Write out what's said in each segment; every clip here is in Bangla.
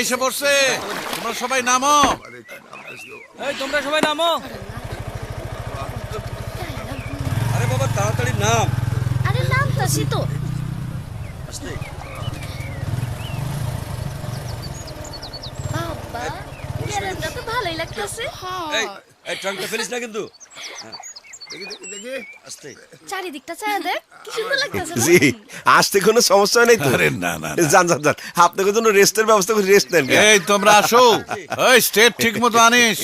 এসে পড়ছে, তোমরা সবাই নামো। তোমরা সবাই নামো। আরে বাবা তাড়াতাড়ি নাম। আরে নামতাছি তো। বাবা গ্যারেজটা তো ভালোই লাগতেছে। এই ট্রাঙ্কটা ফেলিস না কিন্তু। চারিদিকটা চায়া দেখ, কি সুন্দর লাগতেছে। জি, আসতে কোনো সমস্যা নেই তো? আরে না না, যান যান যান, আপনাদের জন্য রেস্টের ব্যবস্থা করে রেস্ট নেন। এই তোমরা আসো, ওই স্টেট ঠিক মতো আনিস।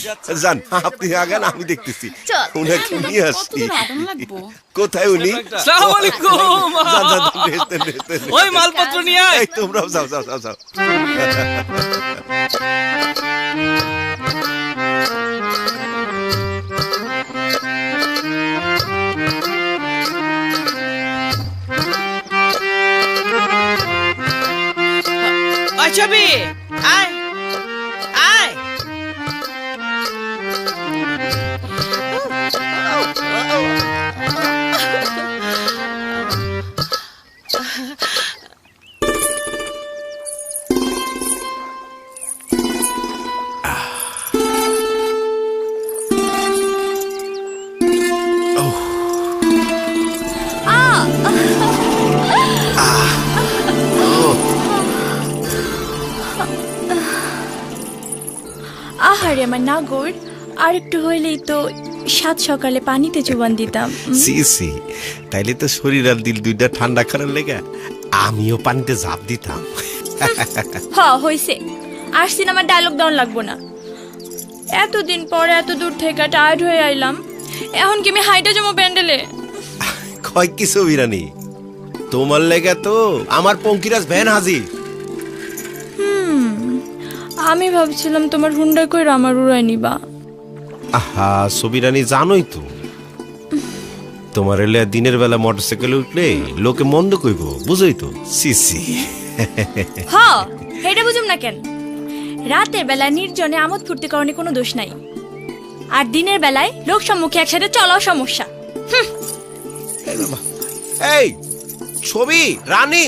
যান, আপনি আগান, আমি দেখতেছি। চল। উনাকে নিয়ে আসছি। কোথায় উনি? আসসালামু আলাইকুম। যান যান, রেস্ট নেন, রেস্ট নেন। ওই মালপত্র নিয়ে আয়। এই তোমরাও যাও যাও যাও যাও। ছবি আয় আয়। আহারে আমার নাগর, আর একটু হইলেই তো সাত সকালে পানিতে চুবান দিতাম। সি সি, তাইলে তো শরীর আর দিল দুইটা ঠান্ডা করার লেগে আমিও পানিতে ঝাঁপ দিতাম। হইছে, আর সিনেমার ডায়লগ দেওয়ান লাগবো না। এতদিন পরে এত দূর থেকে টায়ার্ড হয়ে আইলাম, এখন কি আমি হাইটে যাবো প্যান্ডেলে? কয় কি ছবিরানি, তোমার লেগে তো আমার পঙ্কিরাজ ভ্যান হাজির। আমি ভাবছিলাম তোমার হুন্ডা কইরা আমার উড়াই নিবা। আহা ছবিরানি, জানোই তো তোমার এলে দিনের বেলা মোটরসাইকেলে উঠলে লোকে মন্দ কইব, বুঝই তো। সিসি এটা বুঝুম না কেন? রাতের বেলা নির্জনে আমোদ ফুর্তি করণে কোনো দোষ নাই, আর দিনের বেলায় লোক সম্মুখে একসাথে চলাও সমস্যা। এই ছবি রানী,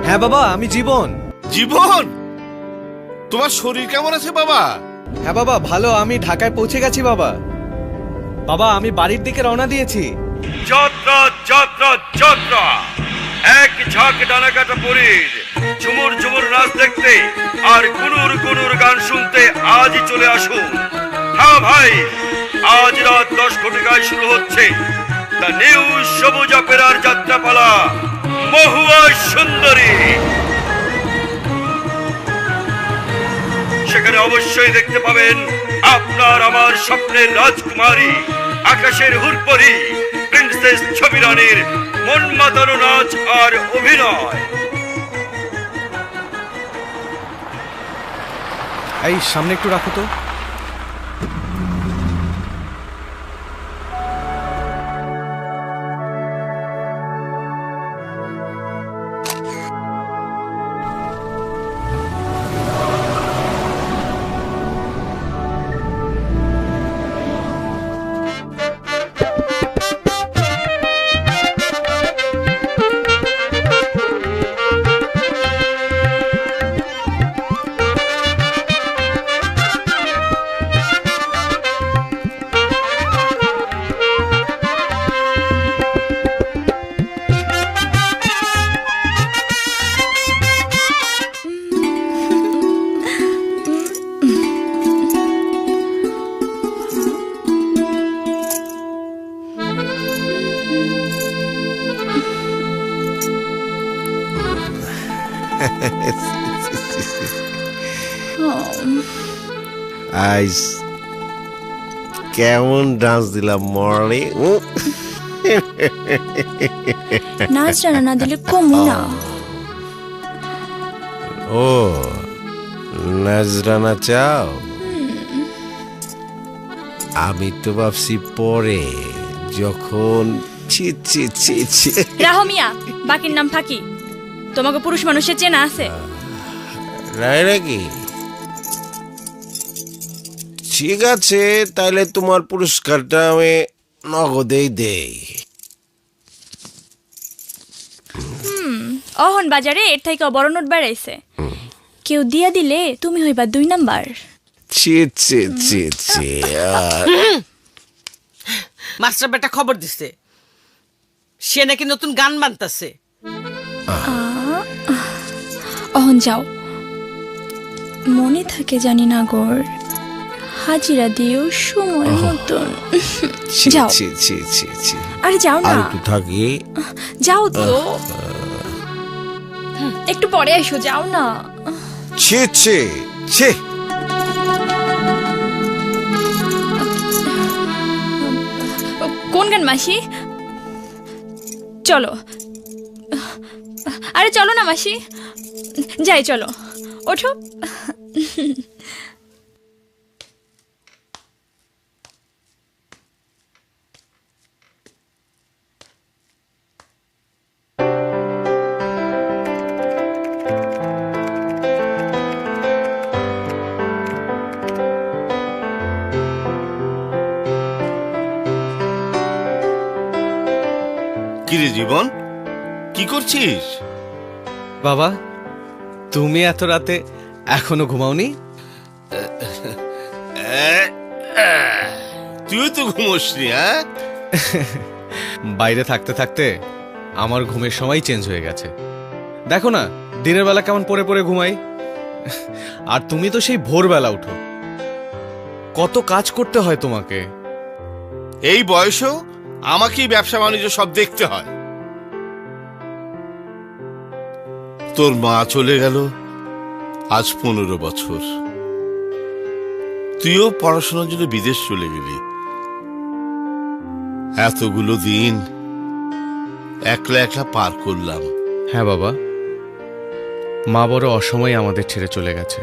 হ্যাঁ বাবা, আমি জীবন। জীবন, তোমার শরীর কেমন আছে বাবা? হ্যাঁ বাবা ভালো, আমি ঢাকায় পৌঁছে গেছি বাবা। বাবা আমি বাড়ির দিকে রওনা দিয়েছি। যাত্রা যাত্রা যাত্রা, এক ঝাঁক ডানাকাটা পরীর ঝুমুর ঝুমুর নাচ দেখতে আর কুনুর কুনুর গান শুনতে আজই চলে আসুন। হ্যাঁ ভাই, আজ রাত 10 ঘটিকায় শুরু হচ্ছে দ্য নিউ সবুজ অপেরার যাত্রাপালা মহুয়া সুন্দরী। সেখানে অবশ্যই দেখতে পাবেন আপনার আমার স্বপ্নের রাজকুমারী, আকাশের হুরপরি প্রিন্সেস ছবি রানীর মন মাতানো নাচ আর অভিনয়। এই সামনে একটু রাখো তো। আইস কেমন ডান্স দিলাম মরলি। নাচ জানা না দিলে কমু না। ও নাজরানা চাও? আমি তো ভাবছি পরে, যখন ছি ছি ছি ছি। রাহমিয়া, বাকির নাম ফাঁকি। তোমাকে পুরুষ মানুষের চেনা আছে? রায় নাকি? ঠিক আছে, তাহলে তোমার পুরস্কারটা আমি নগদেই দেই। অহন বাজারে এর থেকে বড় নোট বেড়াইছে, কেউ দিয়া দিলে তুমি হইবা 2 নাম্বার। ছি ছি ছি ছি। মাস্টার বেটা খবর দিছে সে নাকি নতুন গান বানতাছে। অহন যাও, মনে থাকে জানি না গোর, হাজিরা দিও সময় মতন। ছি যাও। ছি ছি ছি ছি। আরে যাও আর না, একটু থাকি। যাও তো, একটু পরে এসো, যাও না। ছি ছি ছি। কোন গান মাসি? চলো, আরে চলো না মাসি, যাই চলো, ওঠো। কিরে জীবন, কি করছিস? বাবা, তুমি এত রাতে এখনো ঘুমাওনি? তুইও তো ঘুমোসনি? হ্যাঁ, বাইরে থাকতে থাকতে আমার ঘুমের সময় চেঞ্জ হয়ে গেছে। দেখো না দিনের বেলা কেমন পড়ে পড়ে ঘুমাই, আর তুমি তো সেই ভোরবেলা উঠো। কত কাজ করতে হয় তোমাকে। এই বয়সেও আমাকেই ব্যবসা বাণিজ্য সব দেখতে হয়। তোর মা চলে গেল আজ 15 বছর। তুইও পড়াশোনার জন্য বিদেশ চলে গেলি। এতগুলো দিন একলা একলা পার করলাম। হ্যাঁ বাবা, মা বড় অসময়ে আমাদের ছেড়ে চলে গেছে।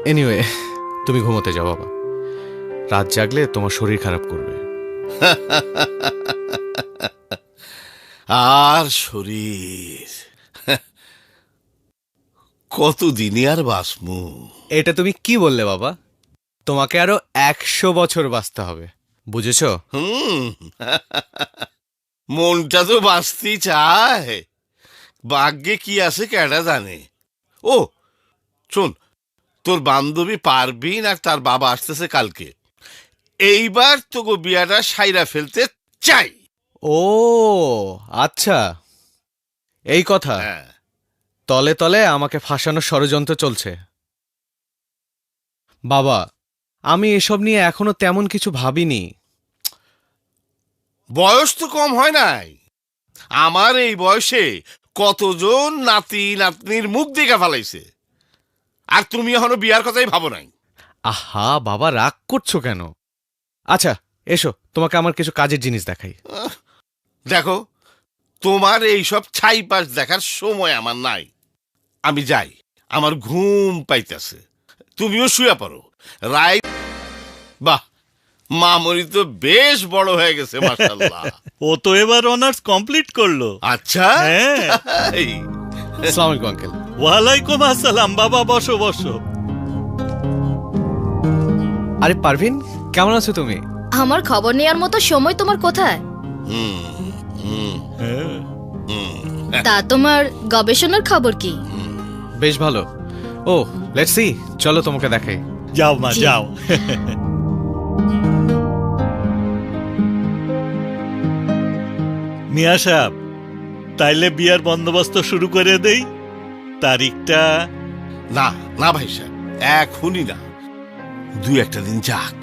এনিওয়ে, তুমি ঘুমোতে যাও বাবা, রাত জাগলে তোমার শরীর খারাপ করবে। আর শরীর কতদিনই আর বাঁচমু? এটা তুমি কি বললে বাবা? তোমাকে আরো 100 বছর বাঁচতে হবে, বুঝেছো? মনটা তো বাঁচতেই চায়, ভাগ্যে কি আছে কেডা জানে। ও শোন, তোর বান্ধবী পারবিন আর তার বাবা আসতেছে কালকে। এইবার তোকে বিয়াটা সাইরা ফেলতে চাই। ও আচ্ছা, এই কথা। হ্যাঁ, তলে তলে আমাকে ফাঁসানোর ষড়যন্ত্র চলছে। বাবা, আমি এসব নিয়ে এখনো তেমন কিছু ভাবিনি। বয়স তো কম হয় নাই। আমার এই বয়সে কতজন নাতি নাতনির মুখ দেখা ফেলাইছে, আর তুমি এখনো বিয়ার কথাই ভাবো নাই। আহা বাবা, রাগ করছো কেন? আচ্ছা এসো, তোমাকে আমার কিছু কাজের জিনিস দেখাই। দেখো, তোমার এইসব ছাইপাশ দেখার সময় আমার নাই। আমি যাই, আমার ঘুম পাইতেছে। তুমিও শুয়ে পড়ো। রাই, বাহ, মামনি তো বেশ বড় হয়ে গেছে মাশাআল্লাহ। ও তো এবার অনার্স কমপ্লিট করলো। আচ্ছা, হ্যাঁ। এই, আসসালামু আলাইকুম আঙ্কেল। ওয়ালাইকুম আসসালাম। বাবা বসো বসো। আরে পারভিন, কেমন আছো তুমি? আমার খবর নেওয়ার মতো সময় তোমার কোথায়? হ্যাঁ। তা তোমার গবেষণার খবর কি? বেশ ভালো। ও লেটস সি, চলো তোমাকে দেখাই। যাও মা জি। যাও। মিয়া সাহেব, তাইলে বিয়ার বন্দোবস্ত শুরু করে দেই। তারিখটা? না না ভাই সাহেব, এখনই না, 2-1 দিন যাক।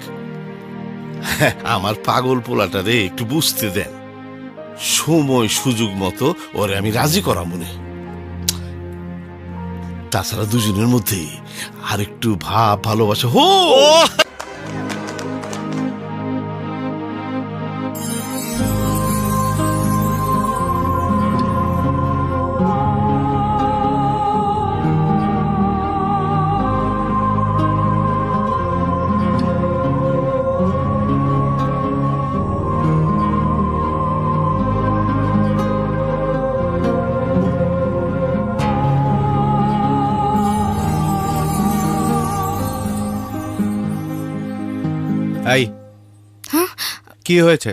আমার পাগল পোলাটা রে একটু বুঝতে দেন। সময় সুযোগ মতো ওরে আমি রাজি করা মনে। তাছাড়া দুজনের মধ্যে আর একটু ভাব ভালোবাসা হো। কি হয়েছে?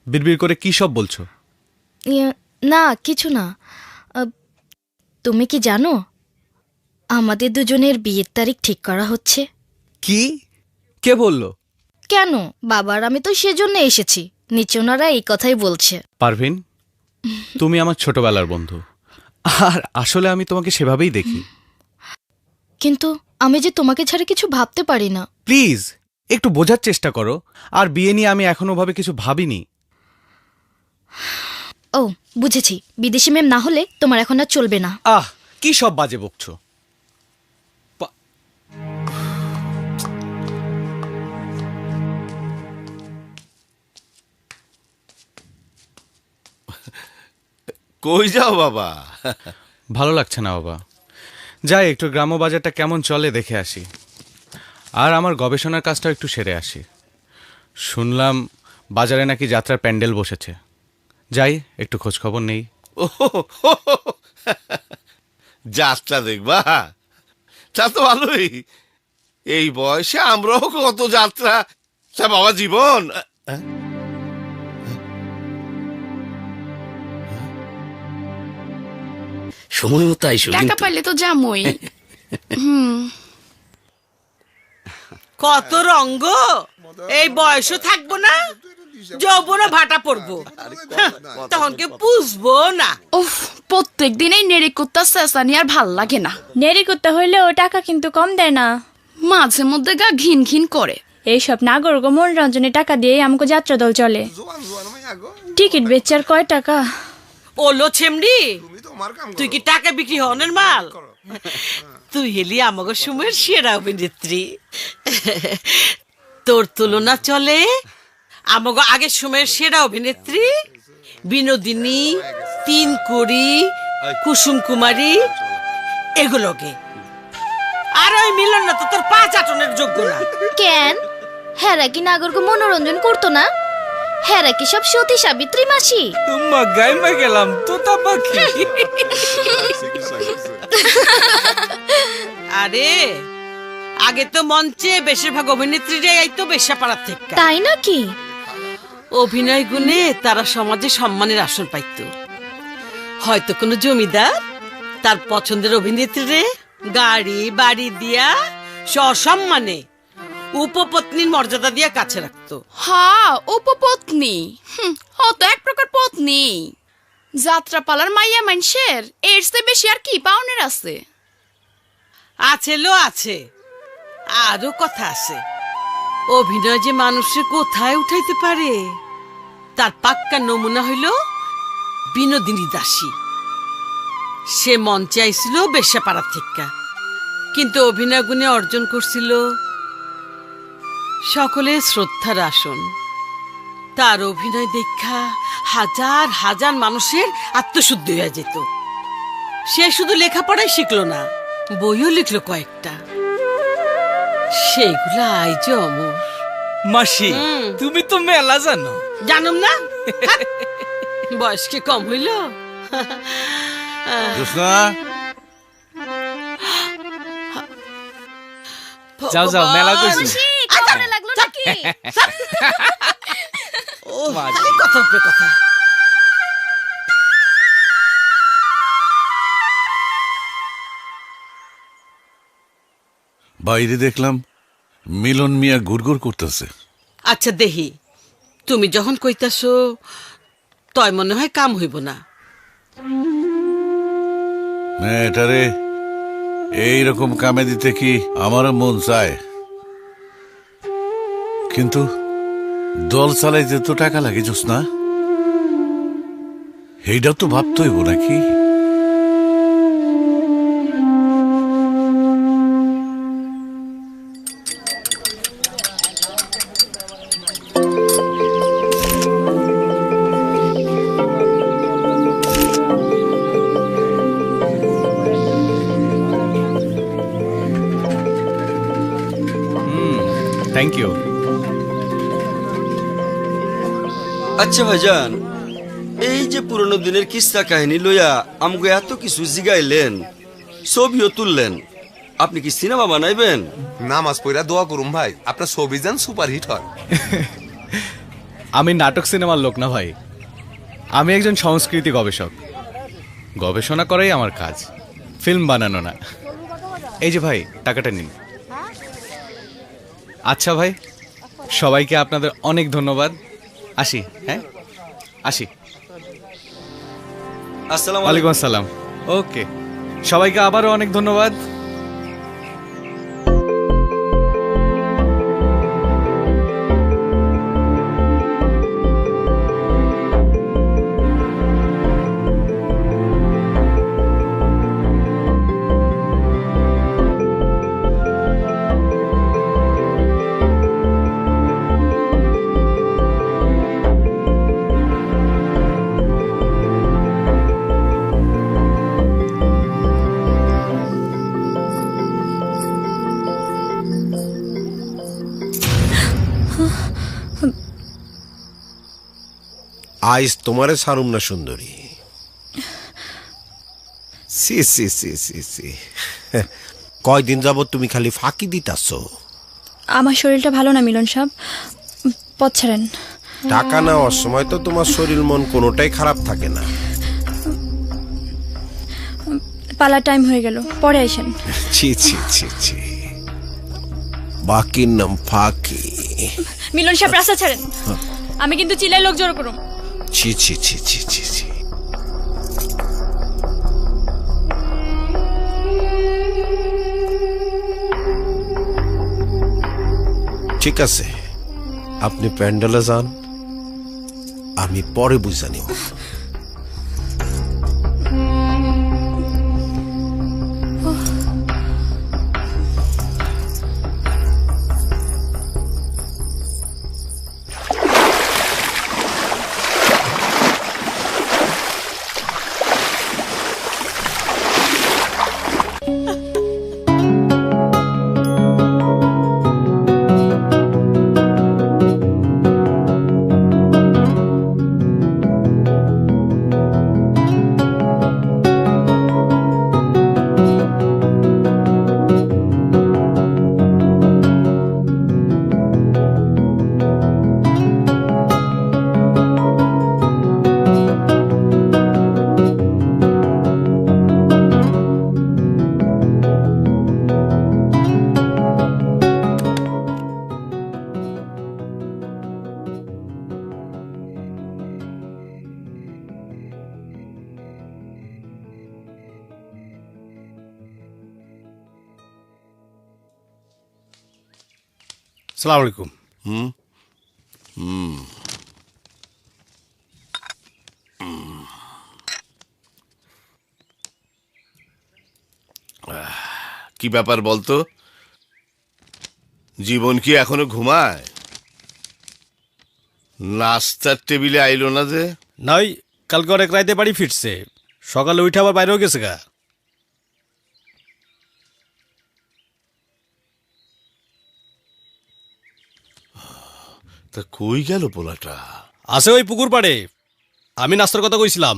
বিড়বিড় করে কি সব বলছো? না কিছু না। তুমি কি জানো আমাদের দুজনের বিয়ের তারিখ ঠিক করা হচ্ছে? কি? কে বললো? কেন, বাবার আমি তো সেজন্য এসেছি, নিচে ওনারা এই কথাই বলছে। পারভিন, তুমি আমার ছোটবেলার বন্ধু, আর আসলে আমি তোমাকে সেভাবেই দেখি। কিন্তু আমি যে তোমাকে ছাড়া কিছু ভাবতে পারি না। প্লিজ একটু বোঝার চেষ্টা করো। আর বিয়ে নিয়ে আমি এখনো ভাবে কিছু ভাবিনি। ও বুঝেছি, বিদেশি মেম না হলে তোমার এখন আর চলবে না। কি সব বাজে বকছো? কই যাও বাবা? ভালো লাগছে না বাবা, যাই একটু গ্রাম্য বাজারটা কেমন চলে দেখে আসি, আর আমার গবেষণার কাজটাও একটু সেরে আসি। শুনলাম বাজারে নাকি যাত্রার প্যান্ডেল বসেছে, যাই একটু খোঁজ খবর নেই। যাত্রা দেখবা? তা তো ভালোই, এই বয়সে আমরাও কত যাত্রা। তা বাবা জীবন, সময় মতো আইসো। টাকা পাইলে তো যামই। কত রঙ্গ, এই বয়সও থাকবো না, যৌবনও ভাটা পড়বো, তখন কে পুষবো না। উফ, প্রত্যেক দিন এই নেড়ে কুত্তা চেঁচানি আর ভাল লাগে না। নেড়ি করতে হইলেও টাকা কিন্তু কম দেয় না, মাঝে মধ্যে গা ঘিন ঘিন করে। এইসব নাগরিক মনোরঞ্জনে টাকা দিয়ে আমাকে যাত্রা দল চলে। টিকিট বেচে আর কয় টাকা? ওলো ছেমড়ি, তুই কি টাকা বিক্রি হনের মাল? তুই হেলি আমাকে সময়ের সেরা অভিনেত্রী, তোর তুলনা চলে আমাকে আগের সময়ের সেরা অভিনেত্রী বিনোদিনী, তিনকুড়ি, কুসুম কুমারী এগুলোকে। আর ওই মিলন না তো তোর 5 আটনের যোগ্য না। কেন, হেরা কি নাগরকে মনোরঞ্জন করতো না? হেরা কি সব সতী সাবিত্রী মাসি? গাইমা গেলাম তোতা পাখি। আরে আগে তো মঞ্চে বেশিরভাগ অভিনেত্রীরাই আইতো বেশ্যাপাড়ার থেকে। তাই নাকি? অভিনয় গুণে তারা সমাজে সম্মানের আসন পাইতো। হয়তো কোনো জমিদার তার পছন্দের অভিনেত্রীরে গাড়ি বাড়ি দিয়া সসম্মানে উপপত্নীর মর্যাদা দিয়া কাছে রাখতো। হ্যাঁ, উপপত্নী। হতো এক প্রকার পত্নী। যাত্রাপালার মাইয়া মানুষের এর চেয়ে বেশি আর কি পাওনের আছে? আছে লো আছে, আরো কথা আছে। অভিনয় যে মানুষের কোথায় উঠাইতে পারে তার পাক্কা নমুনা হইল বিনোদিনী দাসী। সে মঞ্চে আইছিল বেশ্যাপাড়ার থেকে, কিন্তু অভিনয় গুণে অর্জন করছিল সকলের শ্রদ্ধার আসন। তার অভিনয় দেখা হাজার হাজার মানুষের আত্মশুদ্ধি হয়ে যেত। সে শুধু লেখাপড়াই শিখলো না, বইও লিখলো কয়েকটা, সেইগুলা আইজ অমর। মাসি, তুমি তো মেলা জানো। জানুম না, বয়স কি কম হইল? যাও যাও, মেলা কইছি। লাগলো নাকি? কথার পরে কথা। বাইরে দেখলাম মিলন মিয়া গুড়গুড় করতেছে। আচ্ছা দেহি, তুমি যখন কইতাছো তয় মনে হয় কাম হইব না। মেয়েটারে এইরকম কামে দিতে কি আমারও মন চায়, কিন্তু দল চালাইতে তো টাকা লাগে জোসনা, এইটাও তো ভাবতে হইব নাকি? Thank you. আচ্ছা ভাইজান, এই যে পুরনো দিনের কিস্সা কাহিনী লইয়া আমাকে এত কিছু জিগাইলেন, ছবিও তুললেন, আপনি কি সিনেমা বানাইবেন? নামাজ পড়া দোয়া করুম ভাই, আপনার ছবি যেন সুপারহিট হয়। আমি নাটক সিনেমার লোক না ভাই, আমি একজন সংস্কৃতি গবেষক। গবেষণা করাই আমার কাজ, ফিল্ম বানানো না। এই যে ভাই, টাকাটা নিন। আচ্ছা ভাই, সবাইকে আপনাদের অনেক ধন্যবাদ। আসি, হ্যাঁ আসি। আসসালামু ওয়ালাইকুম আসসালাম। ওকে, সবাইকে আবারও অনেক ধন্যবাদ। আইস তোমারে ছাড়ুম না সুন্দরী। সি সি সি সি সি, কয়দিন যাবত তুমি খালি ফাঁকি দিতাছ। আমার শরীরটা ভালো না মিলন সাহেব, পথ ছাড়েন। টাকা নেওয়ার সময় তো তোমার শরীর মন কোনোটাই খারাপ থাকে না। পালার টাইম হয়ে গেল, পরে আইসেন। ছি ছি ছি ছি, বাকির নাম ফাঁকি। মিলন সাহেব রাস্তা ছাড়েন, আমি কিন্তু চিল্লাই লোক জড়ো করুম। ছি ছি ছি ছি ছি ছি। ঠিক আছে, আপনি প্যান্ডেলে যান, আমি পরে বুঝা নিব। সালাম আলাইকুম। কি ব্যাপার বলতো, জীবন কি এখনো ঘুমায়? নাস্তার টেবিলে আইলো না যে? নাই, কালকে অনেক রাইতে বাড়ি ফিরছে, সকালে উঠে আবার বাইরেও গেছে গা। তা কই গেল পোলাটা? আছে ওই পুকুর পাড়ে। আমি নাস্তার কথা কইছিলাম,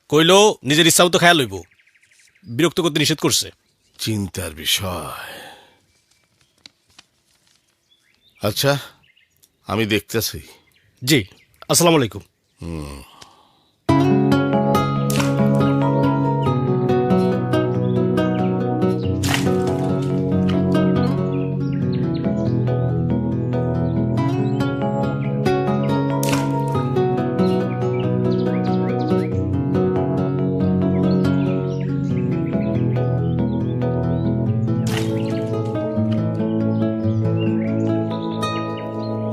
কইলো নিজের ইচ্ছা মতো খেয়াল লইব, বিরক্ত করতে নিষেধ করছে। চিন্তার বিষয়। আচ্ছা, আমি দেখতেছি। জি, আসসালামু আলাইকুম।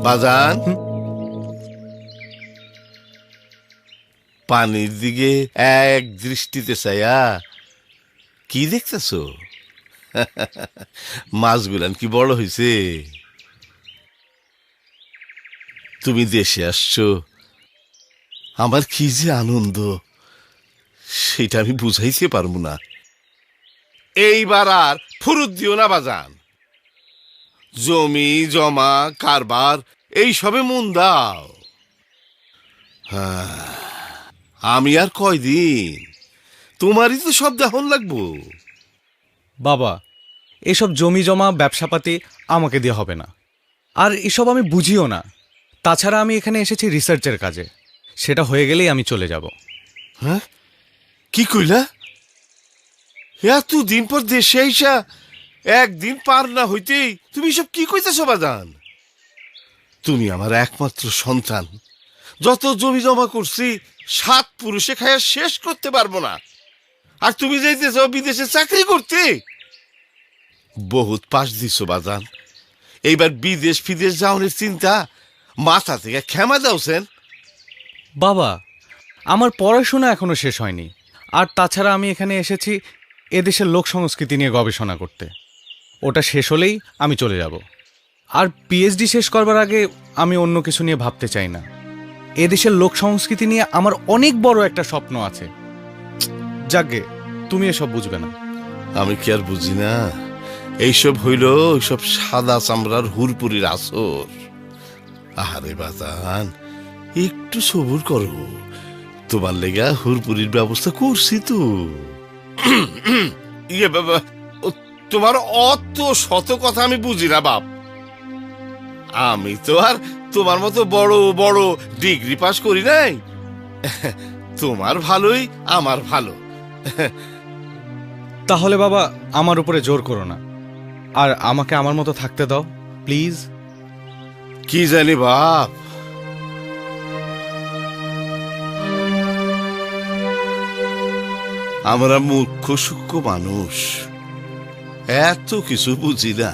বাজান, পানির দিকে এক দৃষ্টিতে চাইয়া কি দেখতেছ? মাছগুলান কি বড় হয়েছে? তুমি দেশে আসছো, আমার কি যে আনন্দ সেটা আমি বুঝাইতে পারবো না। এইবার আর ফুরুত দিও না বাজান, জমি জমা কারবার এই সবে মন দাও। আমি আর কয়দিন, তোমারই তো সব দেহন লাগবো। বাবা, এসব জমি জমা ব্যবসাপাতি আমাকে দিয়ে হবে না, আর এসব আমি বুঝিও না। তাছাড়া আমি এখানে এসেছি রিসার্চের কাজে, সেটা হয়ে গেলেই আমি চলে যাব। হ্যাঁ, কি কইলা? এতদিন পর দেশে আইসা একদিন পার না হইতেই তুমি সব কি কইতেছ বাজান? তুমি আমার একমাত্র সন্তান, যত জমি জমা করছি 7 পুরুষে খায়া শেষ করতে পারবো না, আর তুমি যাইতেছ বিদেশে চাকরি করতে। বহুত পাশ দিছ বাজান, এইবার বিদেশ ফিদেশ যাওয়ার চিন্তা মাথা থেকে ক্ষমা দাওছেন। বাবা, আমার পড়াশোনা এখনো শেষ হয়নি, আর তাছাড়া আমি এখানে এসেছি এদেশের লোক সংস্কৃতি নিয়ে গবেষণা করতে। ওটা শেষ হলেই আমি চলে যাব। আর পিএইচডি শেষ করবার আগে আমি অন্য কিছু নিয়ে ভাবতে চাই না। এদেশের লোক সংস্কৃতি নিয়ে আমার অনেক বড় একটা স্বপ্ন আছে। যাকে তুমি এসব বুঝবে না। আমি কি আর বুঝি না? এইসব হইল ওইসব সাদা চামড়ার হুরপুরির আসর। আহারে বাজান, একটু সবুর করো, তোমার লেগা হুরপুরির ব্যবস্থা করছি তো। ইয়ে বাবা, তোমার অত শত কথা আমি বুঝি না বাপ। আমি তো আর তোমার মতো বড় বড় ডিগ্রি পাস করি নাই। তোমার ভালোই আমার ভালো। তাহলে বাবা, আমার উপরে জোর করো না, আর আমাকে আমার মতো থাকতে দাও প্লিজ। কি জানি বাপ, আমরা মূর্খ সূক্ষ্ম মানুষ, এত কিছু বুঝি না।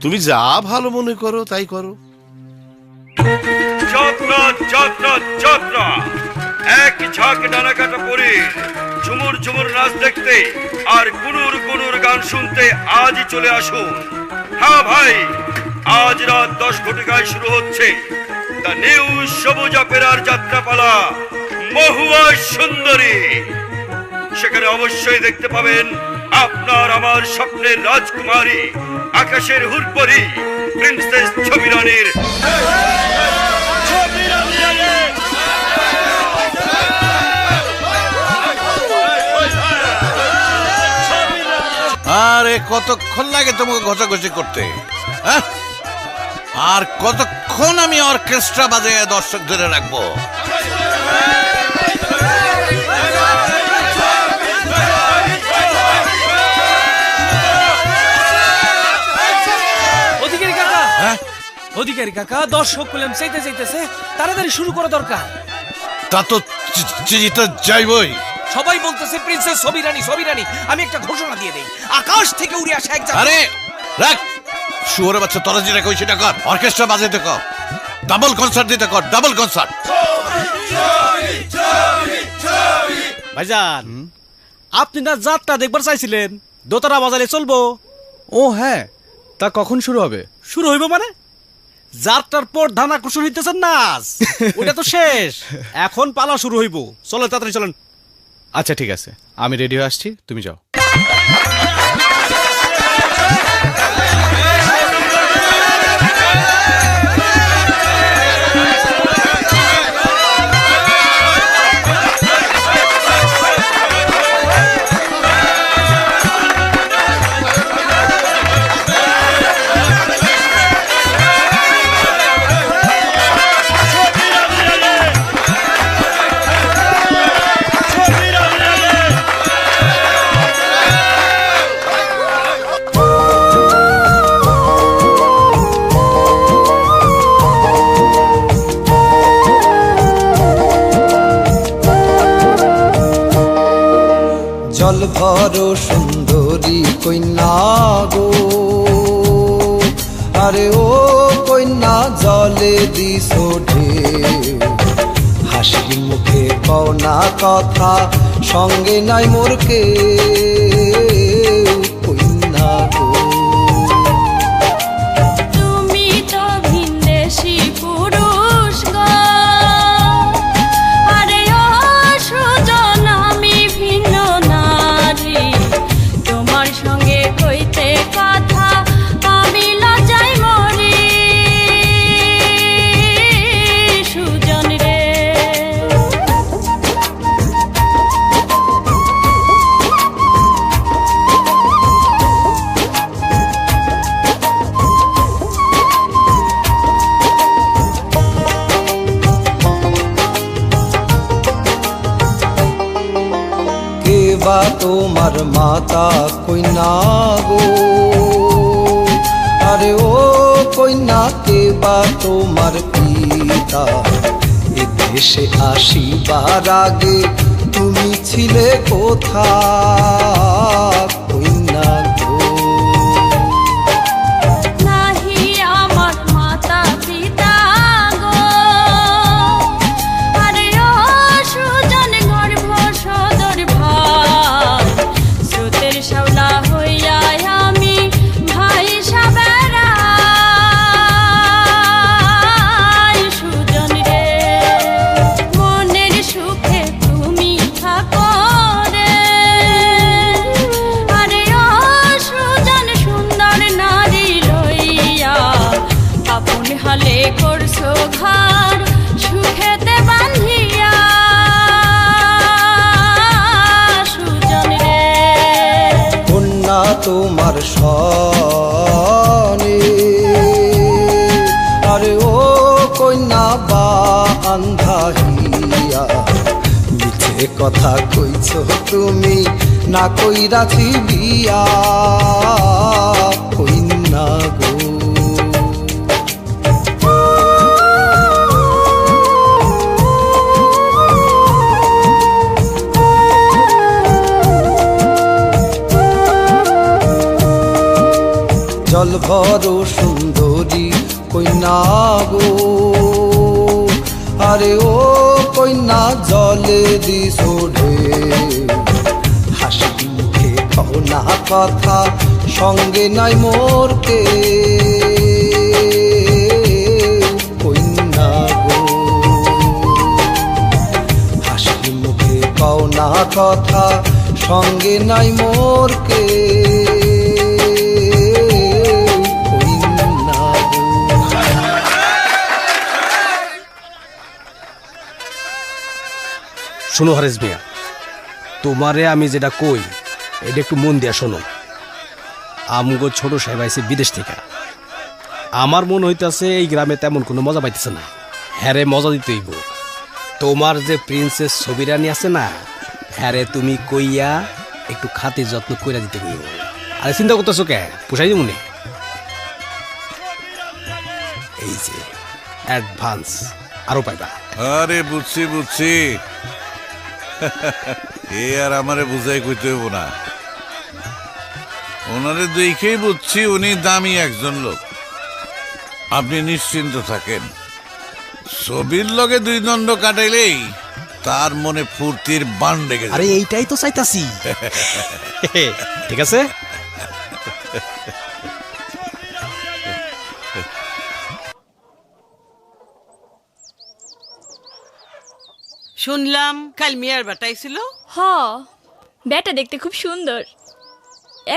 তুমি যা ভালো মনে করো তাই করো। যাত্রা যাত্রা যাত্রা, এক ঝাঁক ডানাকাটা পরীর ঝুমুর ঝুমুর নাচ দেখতে আর কুনুর কুনুর গান শুনতে আজই চলে আসুন। হ্যাঁ ভাই, আজ রাত 10 ঘটিকায় শুরু হচ্ছে দ্য নিউ সবুজ অপেরার যাত্রাপালা মহুয়া সুন্দরী। সেখানে অবশ্যই দেখতে পাবেন আপনার আমার স্বপ্নের রাজকুমারী, আকাশের হুরপরি প্রিন্সেস ছবি রানীর আরে কতক্ষণ লাগে তোমাকে ঘষাঘষি করতে, হ্যাঁ? আর কতক্ষণ আমি অর্কেস্ট্রা বাজিয়ে দর্শক ধরে রাখবো? অধিকারী কাকা, দর্শক পেলাম চাইতে চাইতেছে, তাড়াতাড়ি শুরু করা দরকার। তা তো যাইবই। সবাই বলতেছে প্রিন্সেস ছবি রানী ছবি রানী। আমি একটা ঘোষণা দিয়ে দেই, আকাশ থেকে উড়ে আসা এক আরে রাখ, শুয়োরের বাচ্চা, তোরা যেটা কই সেটা কর। অর্কেস্ট্রা বাজাইতে কর, ডাবল কনসার্ট দিতে কর, ডাবল কনসার্ট। ভাইজান, আপনি না যাত্রা দেখবার চাইছিলেন, দোতারা বাজালে চলবো? ও হ্যাঁ, তা কখন শুরু হবে? শুরু হইব মানে যাত্রার পর ধান আকর্ষণ হইতেছেন নাচ, ওটা তো শেষ, এখন পালা শুরু হইব। চলেন তাড়াতাড়ি চলেন। আচ্ছা ঠিক আছে, আমি রেডি হয়ে আসছি, তুমি যাও। জল ভর সুন্দরী কন্যা গো, আরে ও কন্যা জলে দিস ঢেউ, হাসি মুখে কও না কথা, সঙ্গে নাই মোর কেউ কন্যা গো। তুমি তো ভিনদেশি পুরুষ গো, আরে ও সুজন আমি ভিন্ন নারী, তোমার সঙ্গে কইতে কথা আমি লজ্জায় মরি সুজন রে। তোমার মাতা কইনা গো, আরে ও কইনা কে বা তোমার পিতা, এ দেশে আসিবার আগে তুমি ছিলে কোথা কইনা গো। নাহি আমার মাতা পিতা গো, আরে ও সুজন গর্ভ সদর ভাই, স্রোতের শাওলা হইয়া আমি ভাই সাবেরাই। সুজন রে মনের সুখে তুমি থাকো রে, আরে ও সুজন সুন্দর নারী লইয়া আপন হালে করছো ঘর সুখেতে বান্ধিয়া। সুজন রে কন্যা তোমার সনে, আরে ও কন্যা বা আন্ধা হিয়া, মিছে কথা কইছ তুমি না কইরাছি বিয়া কইনা গো। জল ভর সুন্দরী কইনা গো, আরে ও কইনা জলে দিছো ঢেউ, হাসি মুখে কও না কথা সঙ্গে নাই মোর কে কইনা গো। হাসি মুখে কও না কথা সঙ্গে নাই মোর কে শোনো হারেস মিয়া, তোমারে আমি যেটা কই এটা একটু মন দিয়া শোনো। আমগো ছোট সাহেব আইছে বিদেশ থেকে, আমার মন হইতাছে এই গ্রামে তেমন কোনো মজা পাইতেছে না, হ্যারে মজা দিতে হইব। তোমার যে প্রিন্সেস সবিরানি আছে না, হ্যারে তুমি কইয়া একটু খাতির যত্ন কইরা দিতে হইব। আরে চিন্তা করতেছো কে, পোষাই দিব মনে। এই যে অ্যাডভান্স আরো পাইবা। আরে বুঝছি বুঝছি, এ আর আমারে বুঝাই কইতে হইব না। ওনারে দেখেই বুঝছি উনি দামি একজন লোক। আপনি নিশ্চিন্ত থাকেন, ছবির লগে দুই দণ্ড কাটাইলেই তার মনে ফুর্তির বান লেগে যাবে। আরে এইটাই তো চাইতাছি। ঠিক আছে, শুনলাম কাল মিয়ার বাটাইছিল। হ, বেটা দেখতে খুব সুন্দর,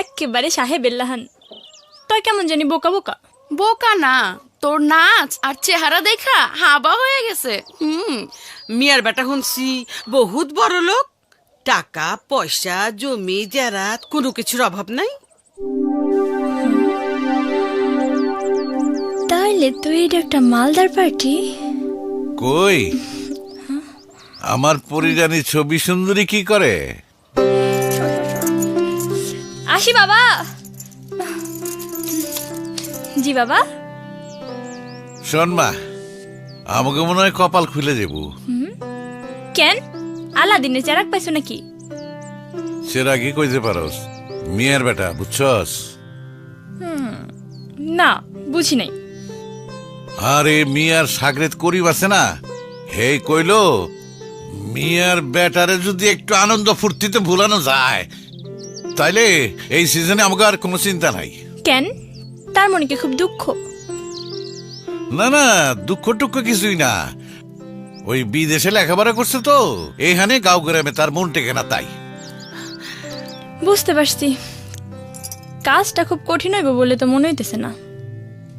একেবারে সাহেব এল্লাহান। তুই কেমন জানি বোকা বোকা। বোকা না, তোর নাচ আর চেহারা দেখা হাবা হয়ে গেছে। মিয়ার বেটা শুনছি বহুত বড় লোক, টাকা পয়সা জমি জারাত কোনো কিছুর অভাব নাই। তাইলে তুই এটা একটা মালদার পার্টি। কই আমার পরিজানি ছবি সুন্দরী কি করে? আসি বাবা। জি বাবা। শোন মা, আমাকে মনে হয় কপাল খুলে যাব। কেন, আলাদিনের চেরাক পাইছো নাকি? সেরা কি কইতে পারস? মিয়ার বেটা বুঝছস? না, বুঝি নাই। আরে মিয়ার সাগরেত করিব আছে না, হে কইলো মিয়ার বেটারে যদি একটু আনন্দ ফুর্তিতে ভুলানো যায় তাইলে এই সিজনে আমাকে আর কোনো চিন্তা নাই। কেন, তার মনে কি খুব দুঃখ? না না, দুঃখ টুক্ষ কিছুই না, ওই বিদেশে লেখাপড়া করছে তো, এইখানে গাঁও গ্রামে তার মন টেকে না তাই। বুঝতে পারছি, কাজটা খুব কঠিন হইব বলে তো মনে হইতেছে না।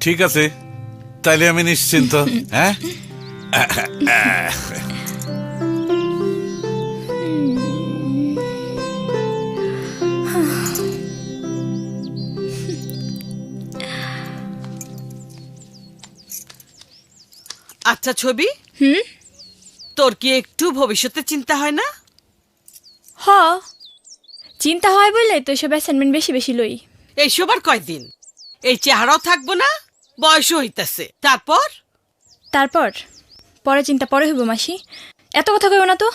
ঠিক আছে, তাইলে আমি নিশ্চিন্ত। হ্যাঁ, আচ্ছা ছবি, তোর কি একটু ভবিষ্যতের চিন্তা হয় না? হ, চিন্তা হয় বলে তো এসব অ্যাসাইনমেন্ট বেশি বেশি লই। এইসব আর কয়দিন? এই চেহারাও থাকবো না, বয়সও হইতাছে। তারপর তারপর পরে চিন্তা পরে হইব মাসি, এত কথা কইও না তো।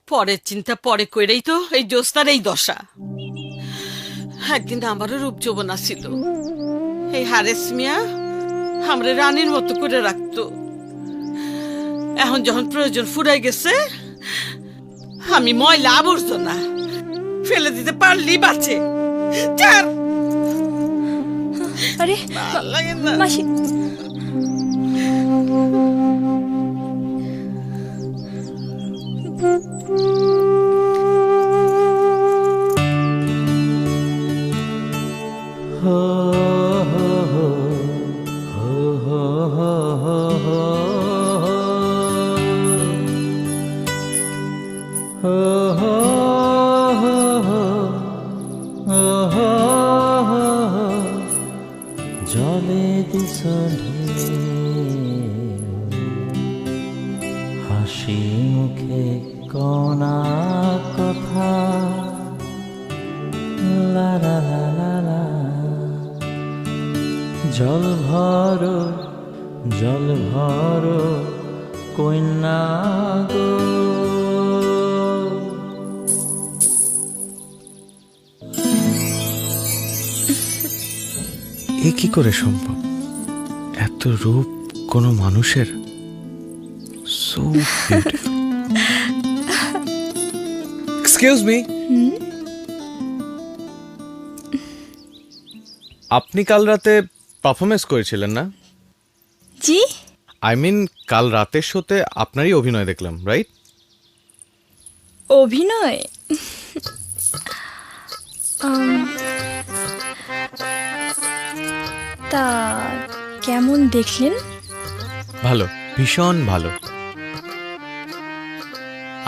পরের চিন্তা পরে কইরেই তো এই জোস্তার এই দশা। একদিন আমারও রূপ যৌবনা ছিল, এই হারেস মিয়া আমরা রানীর মতো করে রাখতো। এখন যখন প্রয়োজন ফুরাই গেছে, আমি ময়লা আবর্জনা ফেলে দিতে পারলি বাঁচে। আরে মাসি, জলে দিছ হাসি মুখে কনা কথা, লা লা লা লা লা। জল ভরো কন্যা গো। এ কি করে সম্ভব? এত রূপ কোনো মানুষের? So beautiful. এক্সকিউজ মি, আপনি কাল রাতে পারফরমেন্স করেছিলেন না? জি। আই মিন কাল রাতের শোতে আপনারই অভিনয় দেখলাম, রাইট? অভিনয়? তা কেমন দেখলেন? ভালো, ভীষণ ভালো।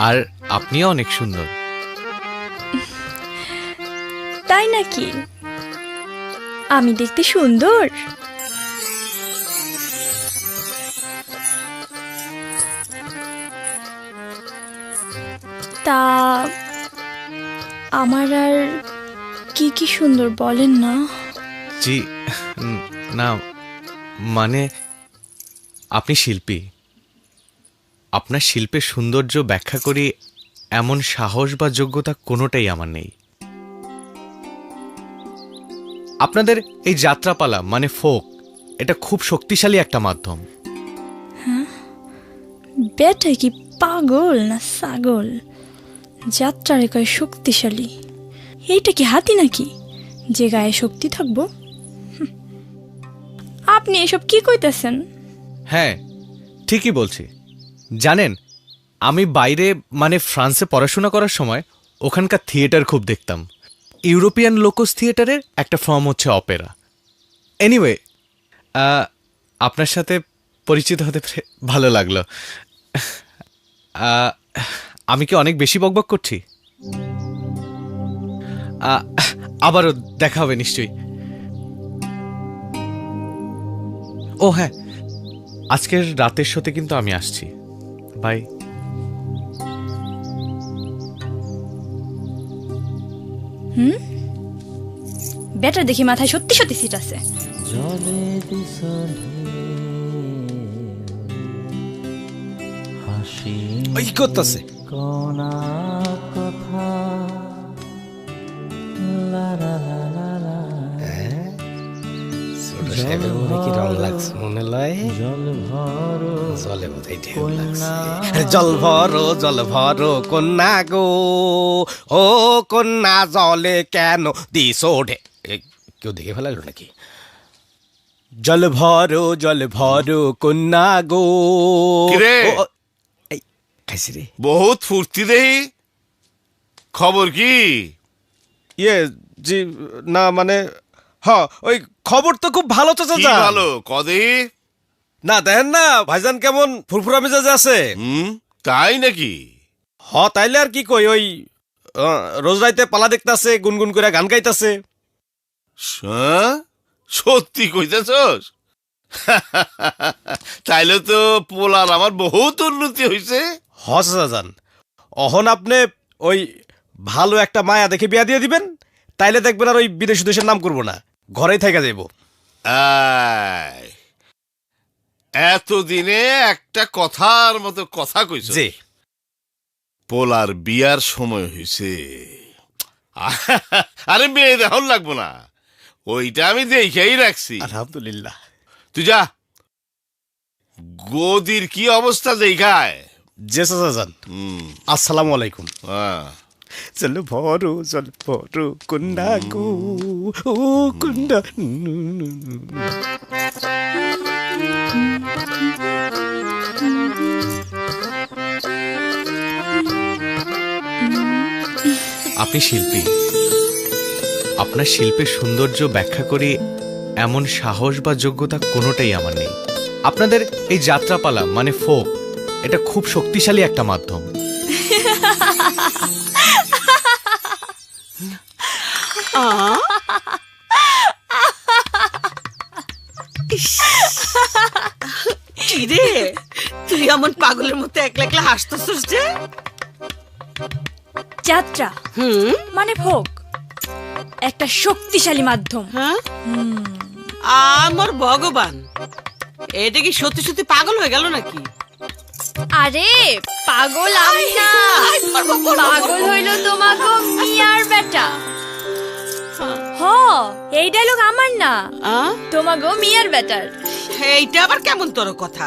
আর আপনিও অনেক সুন্দর। তাই নাকি? আমি দেখতে সুন্দর? তা আমার আর কি কি সুন্দর বলেন না? জি না, মানে আপনি শিল্পী। আপনার শিল্পের সৌন্দর্য ব্যাখ্যা করি এমন সাহস বা যোগ্যতা কোনোটাই আমার নেই। আপনাদের এই যাত্রাপালা মানে ফোক, এটা খুব শক্তিশালী একটা মাধ্যম। হ্যাঁ, বেটা কি পাগল না ছাগল? যাত্রার কয় শক্তিশালী? এইটা কি হাতি নাকি যে গায়ে শক্তি থাকবো? আপনি এসব কি কইতেছেন? হ্যাঁ, ঠিকই বলছি। জানেন, আমি বাইরে মানে ফ্রান্সে পড়াশোনা করার সময় ওখানকার থিয়েটার খুব দেখতাম। ইউরোপিয়ান লোকস থিয়েটারের একটা ফর্ম হচ্ছে অপেরা। এনিওয়ে, আপনার সাথে পরিচিত হতে পেরে ভালো লাগলো। আমি কি অনেক বেশি বকবক করছি? আবারও দেখা হবে নিশ্চয়ই। ও হ্যাঁ, আজকের রাতের শোতে কিন্তু আমি আসছি। বাই। বেটার দেখি মাথায় সত্যি সত্যি সিট আছে। জলে দিছ হাসি কি করতেছে? কনা কথা, লা লা লা লা লা। ছোট সাহেবের মনে কি রং লাগছে মনে লয়? জল ভরো জলে বোধহয় ঢেউ লাগছে। জল ভরো কন্যা গো, ও কন্যা জলে কেন দিছ ঢে। কেউ দেখে ফেলালো নাকি? জল ভরো কন্যা গো। কিরে? খাইছি রে। বহুত ফুর্তি দেই, খবর কি? ইয়ে জি না মানে ওই খবর তো খুব ভালো চাচা। কি ভালো কদে? না দেখেন না ভাইজান কেমন ফুরফুরা মেজাজে আছে। তাই নাকি? তাইলে আর কি কই, ওই রোজ রাইতে পালা দেখতাছে, গুনগুন করে গান গাইতাছে। সত্যি কইতেছস? তাইলে তো পোলার আমার বহুত উন্নতি হইছে। চাচা যান, অহন আপনি ওই ভালো একটা মায়া দেখে বিয়া দিয়ে দিবেন, তাইলে দেখবেন আর ওই বিদেশ দেশের নাম করবো না, ঘরেই থাকা যাইব। এতদিনে একটা কথার মতো কথা কইছ। জি। পোলার বিয়ার সময় হয়েছে। আরে মেয়ে দেখন লাগবো না, ওইটা আমি দেখেই রাখছি। আলহামদুলিল্লাহ। তুই যা, গদির কি অবস্থা দেখায়। জে চাচাজান, আসসালামু আলাইকুম। চল ভরো চল ভরো কুন্ডা গো ও কুন্ডা। আপনি শিল্পী, আপনার শিল্পের সৌন্দর্য ব্যাখ্যা করি এমন সাহস বা যোগ্যতা কোনোটাই আমার নেই। আপনাদের এই যাত্রাপালা মানে ফোক, এটা খুব শক্তিশালী একটা মাধ্যম। কিরে, তুই এমন পাগলের মতো একলা একলা হাসতেছিস যে? যাত্রা মানে ফোক একটা শক্তিশালী মাধ্যম। আমার ভগবান, এটা কি সত্যি সত্যি পাগল হয়ে গেল নাকি? আরে পাগল আমি না, পাগল হইল তোমাকে মিয়ার বেটা। হ, এই ডায়লগ আমার না, তোমাকে মিয়ার বেটার। এইটা আবার কেমন তোর কথা?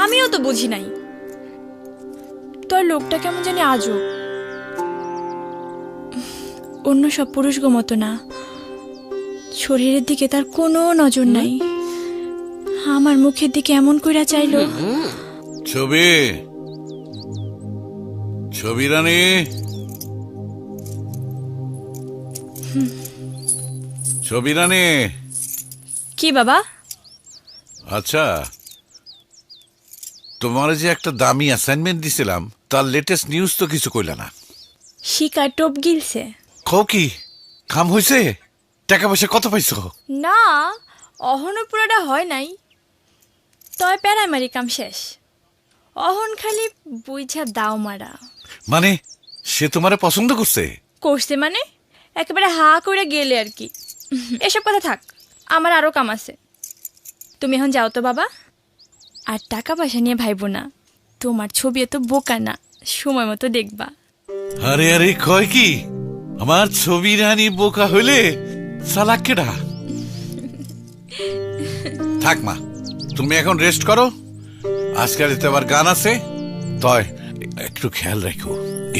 আমিও তো বুঝি নাই, তোর লোকটা কেমন জানি আজব। অন্য সব পুরুষগো মতো না, শরীরের দিকে তার কোনো নজর নাই। আমার মুখের দিকে এমন কইরা চাইলো। ছবি ছবি রানী, ছবি রানী। কি বাবা? আচ্ছা, তোমার যে একটা দামি অ্যাসাইনমেন্ট দিছিলাম, তার লেটেস্ট নিউজ তো কিছু কইলা না। শিকার টোপ গিলছে। কও কি কাম হইছে? টাকা পয়সা কত পাইছো? না, অহন পুরোটা হয় নাই, তয় প্যারামারি কাম শেষ। অহন খালি বুঝা দাও মারা। মানে সে তোমারে পছন্দ করছে? করছে মানে একেবারে হা করে গেলে আর কি। এসব কথা থাক, আমার আরো কাম আছে। তুমি এখন যাও তো বাবা, আর টাকা পয়সা নিয়ে ভাইবো না। তোমার ছবি এত বোকা না, সময় মতো দেখবা। আরে আরে কয় কি, আমার ছবি রানী বোকা হইলে চালাক কেডা? থাক মা, তুমি এখন রেস্ট করো, আজকাল এতে আবার গান আছে, তয় একটু খেয়াল রাখো।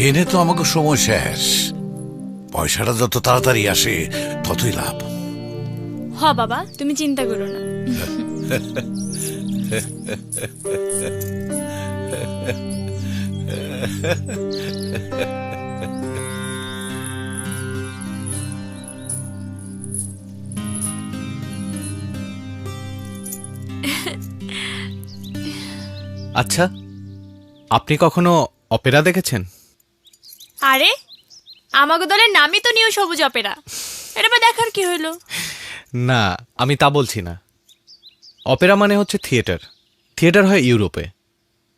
এনে তো আমাকে সময় শেষ, পয়সাটা যত তাড়াতাড়ি আসে ততই লাভ। হ বাবা, তুমি চিন্তা করো না। আচ্ছা, আপনি কখনো অপেরা দেখেছেন? আরে আমাগো দলের নামই তো নিউ সবুজ অপেরা, এটা বা দেখার কি হইলো? না, আমি তা বলছি না। অপেরা মানে হচ্ছে থিয়েটার। থিয়েটার হয় ইউরোপে,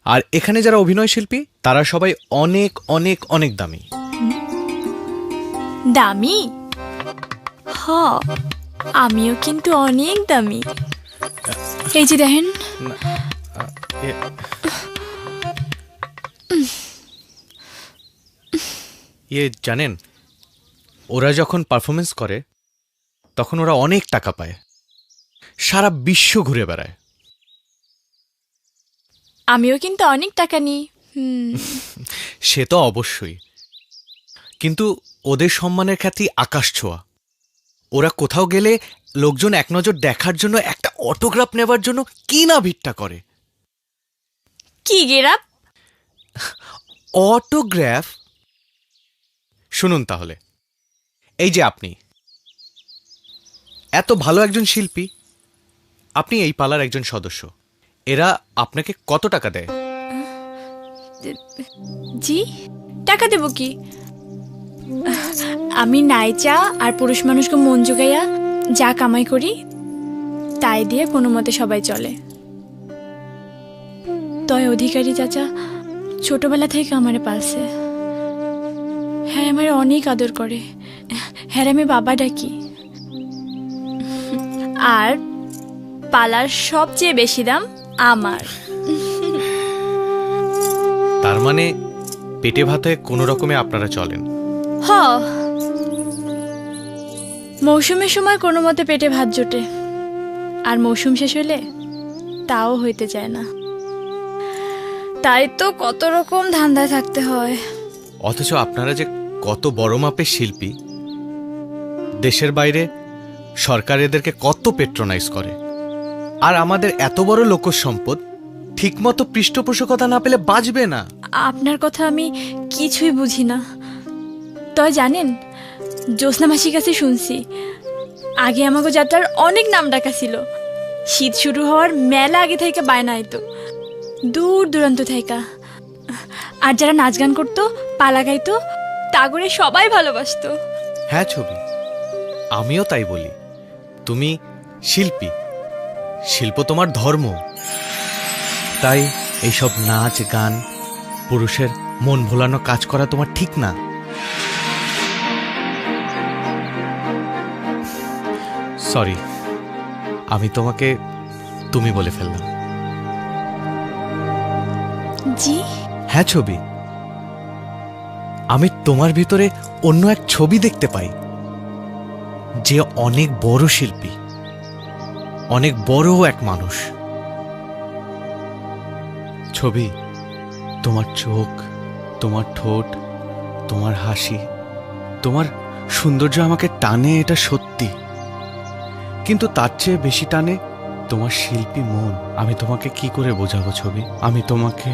আর এখানে যারা অভিনয় শিল্পী তারা সবাই অনেক অনেক অনেক দামি। দামি? হ, আমিও কিন্তু অনেক দামি। এই যে দেখেন, জানেন, ওরা যখন পারফরমেন্স করে তখন ওরা অনেক টাকা পায়, সারা বিশ্ব ঘুরে বেড়ায়। আমিও কিন্তু অনেক টাকা নিই। সে তো অবশ্যই, কিন্তু ওদের সম্মানের খ্যাতি আকাশ ছোঁয়া। ওরা কোথাও গেলে লোকজন এক নজর দেখার জন্য, একটা অটোগ্রাফ নেবার জন্য কি না ভিড়টা করে। কি গেরাপ? অটোগ্রাফ। শুনুন তাহলে, এই যে আপনি এত ভালো একজন শিল্পী, আপনি এই পালার একজন সদস্য, এরা আপনাকে কত টাকা দেয়? জি, টাকা দেব কি? আমি নাইচা আর পুরুষ মানুষকে মন জোগাইয়া যা কামাই করি তাই দিয়ে কোনো মতে সবাই চলে। তয় অধিকারী চাচা ছোটবেলা থেকে আমারে পালছে, হ্যাঁ আমার অনেক আদর করে, হ্যাঁ আমি বাবা ডাকি। আর পালার সবচেয়ে বেশি দাম আমার। তার মানে পেটে ভাতে কোনো রকমে আপনারা চলেন? হ, মৌসুমের সময় কোনো মতে পেটে ভাত জোটে, আর মৌসুম শেষ হলে তাও হইতে চায় না। তাই তো কত রকম ধান্দায় থাকতে হয়। অথচ আপনারা যে কত বড় মাপের শিল্পী, দেশের বাইরে সরকার এদেরকে কত পেট্রোনাইজ করে, আর আমাদের এত বড় লোক সম্পদ ঠিকমতো পৃষ্ঠপোষকতা না পেলে বাঁচবে না। আপনার কথা আমি কিছুই বুঝি না। তবে জানেন, জ্যোৎস্না মাসির কাছে শুনছি আগে আমাকে যাত্রার অনেক নাম ডাকা ছিল। শীত শুরু হওয়ার মেলা আগে থেকে বায়না আইতো, দূর দূরান্ত থাইকা। আর যারা নাচ গান করতো, পালা গাইতো, তাগরে সবাই ভালোবাসতো। হ্যাঁ ছবি, আমিও তাই বলি। তুমি শিল্পী, শিল্প তোমার ধর্ম। তাই এইসব নাচ গান, পুরুষের মন ভোলানো কাজ করা তোমার ঠিক না। সরি, আমি তোমাকে তুমি বলে ফেললাম। জি হ্যাঁ ছবি, আমি তোমার ভিতরে অন্য এক ছবি দেখতে পাই, যে অনেক বড় শিল্পী, অনেক বড় এক মানুষ। ছবি, তোমার চোখ, তোমার ঠোঁট, তোমার হাসি, তোমার সৌন্দর্য আমাকে টানে, এটা সত্যি। কিন্তু তার চেয়ে বেশি টানে তোমার শিল্পী মন। আমি তোমাকে কি করে বোঝাবো ছবি? আমি তোমাকে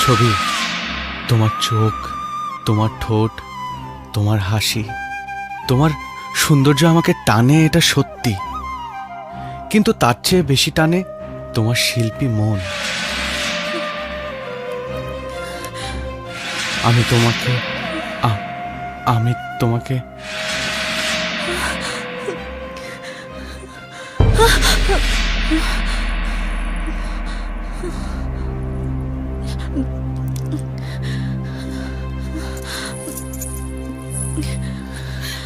ছবি, তোমার চোখ, তোমার ঠোঁট, তোমার হাসি, তোমার সৌন্দর্য আমাকে টানে, এটা সত্যি। কিন্তু তার চেয়ে বেশি টানে তোমার শিল্পী মন। আমি তোমাকে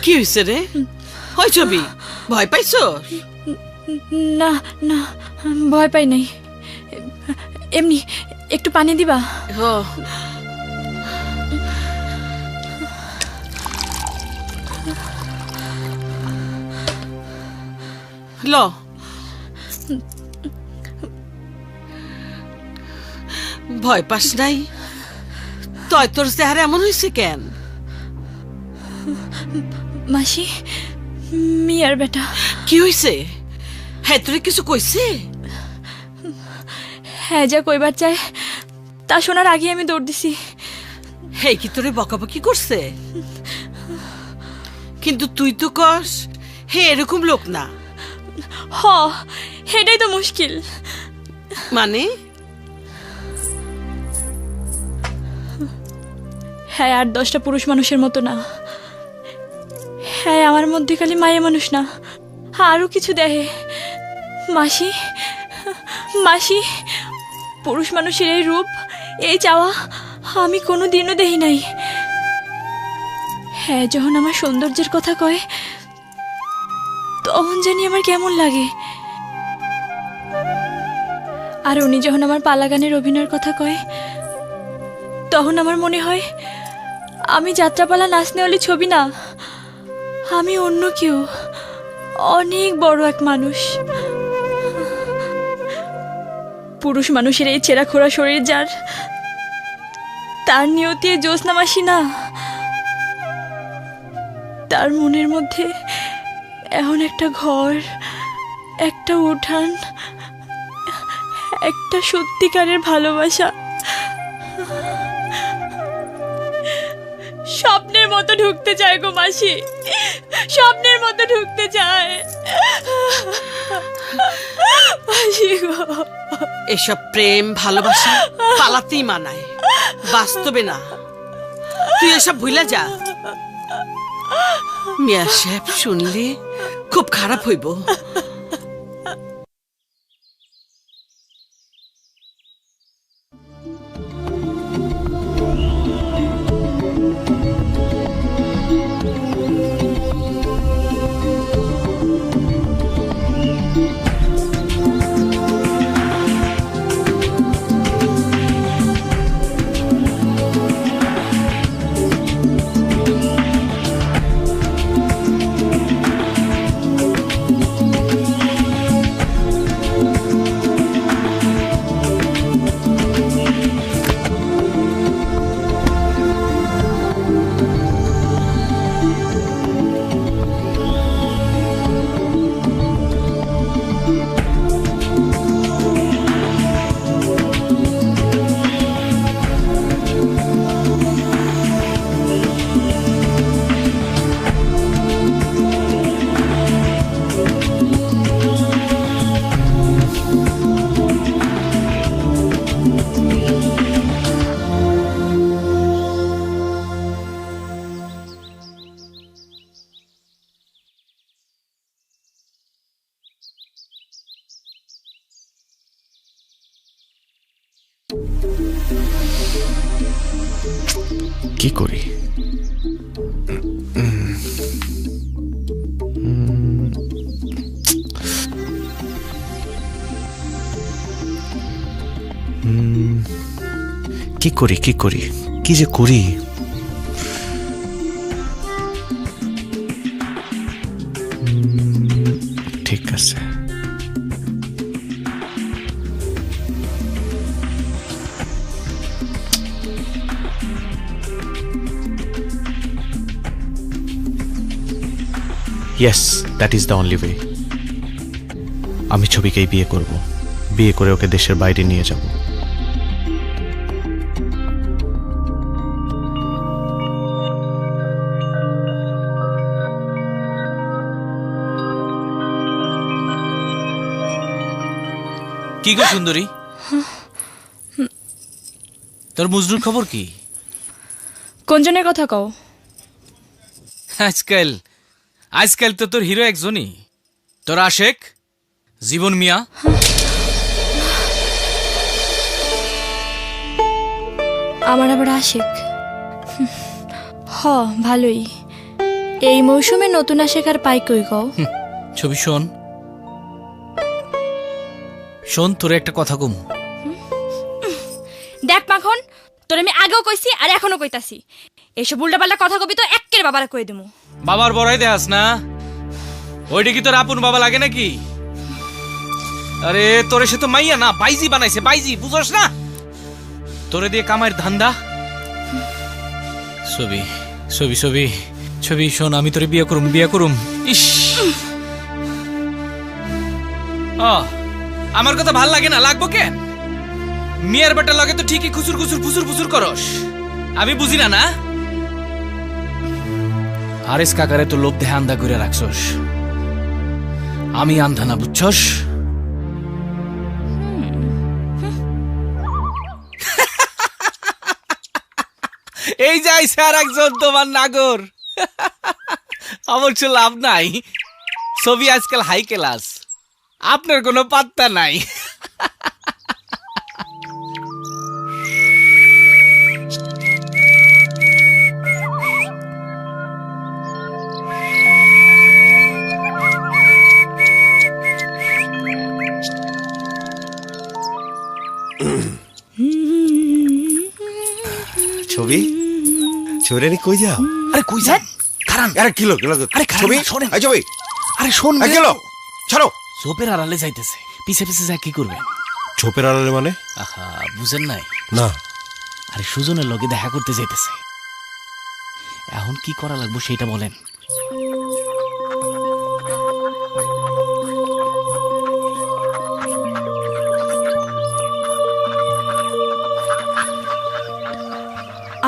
কি হয়েছে রে? হয় ছবি, ভয় পাইছো? না না, ভয় পাই নাই, এমনি একটু পানি দিবা? ল, ভয় পাস নাই? তয় তোর চেহারা এমন হয়েছে কেন? মাসি, মিয়ার বেটা। কি হয়েছে? হ্যাঁ, তোরে কিছু কইছে? হ্যাঁ, যা কইবার চাই তা শোনার আগে আমি দৌড় দিছি। হ্যাঁ, কি তোরে বকাবকি করছে? কিন্তু তুই তো কস হে এরকম লোক না। হ, এটাই তো মুশকিল। মানে? হ্যাঁ, আর 10টা পুরুষ মানুষের মতো না। হ্যাঁ, আমার মধ্যে খালি মায়া মানুষ না, আরো কিছু দেহে। মাসি, মাসি, পুরুষ মানুষের এই রূপ, এই চাওয়া আমি কোনো দিনও দেখি নাই। হ্যাঁ, যখন আমার সৌন্দর্যের কথা কয় তখন জানি আমার কেমন লাগে। আর উনি যখন আমার পালা গানের অভিনয়ের কথা কয় তখন আমার মনে হয় আমি যাত্রাপালা নাচ নেওয়ালি ছবি না, আমি অন্য কেউ, অনেক বড় এক মানুষ। পুরুষ মানুষের এই ছেঁড়া খোড়া শরীর যার, তার নিয়তি জ্যোৎস্না মাসি না। তার মনের মধ্যে এখন একটা ঘর, একটা উঠান, একটা সত্যিকারের ভালোবাসা। স্বপ্নের মতো ঢুকতে চায় গো মাসি, স্বপ্নের মতো ঢুকতে চায় মাসি গো। এসব প্রেম ভালোবাসা পালাতেই মানায়, বাস্তবে না। তুই এসব ভুলে যা। মিয়া সাহেব শুনলে খুব খারাপ হইব। কি করি? কি করি কি করি কি যে করি? ঠিক আছে, yes, that is the only way. আমি ছবিকেই বিয়ে করব, বিয়ে করে ওকে দেশের বাইরে নিয়ে যাব। কি গো সুন্দরী, তোর মজনুর খবর কি? কোন জনের কথা কও? আজকাল আজকাল তো তোর হিরো একজনই, তোর আশেক জীবন মিয়া। আমার আবার আশেক? হ, ভালোই। এই মৌসুমে নতুন আশেক আর পাই কই কও? ছবি শোন শোন, তোরে একটা কথা কম। দেখ মাখন, তোর আমি আগেও কইছি আর এখনো কইতাছি, এসব উল্টাপাল্টা কথা কবি তো এক্কের বাবারা কই দেবো। বাবার বড়াই দেখাস না, ওইটা কি তোর আপন বাবা লাগে নাকি? আরে তোরে সে তো মাইয়া না, বাইজি বানাইছে, বাইজি, বুঝছ না? তোরে দিয়ে কামাইয়ের ধান্দা। ছবি ছবি ছবি ছবি শোন, আমি তোরে বিয়ে করুম, বিয়ে করুম। ইস, আমার কথা ভাল লাগে না? লাগবো কেন? মিয়ার বেটা লাগে তো ঠিকই খুচুর খুচুর ফুসুর ফুসুর করস, আমি বুঝি না। না হারেস কাকারে তো লোভ দেহে আন্ধা করে রাখছস, আমি আন্ধা না, বুঝছস? এই যাইছে আর একজন তোমার নাগর। অবশ্য লাভ নাই, ছবি আজকাল হাই ক্লাস, আপনার কোনো পাত্তা নাই। ছবি ছবিরানি কই যাও? আরে কই যা, খারান। আরে কিলো কিলো আরে ছবি, শোনেন। এই ছবি, আরে শোন, কিলো ছাড়ো। চোপের আড়ালে যাইতেছে, পিছে পিছে যা কি করবেন? ছোপের আড়ালে মানে? আহা, বুঝেন নাই? না। আরে সুজনের লগে দেখা করতে যাইতেছে, এখন কি করা লাগবে সেটা বলেন।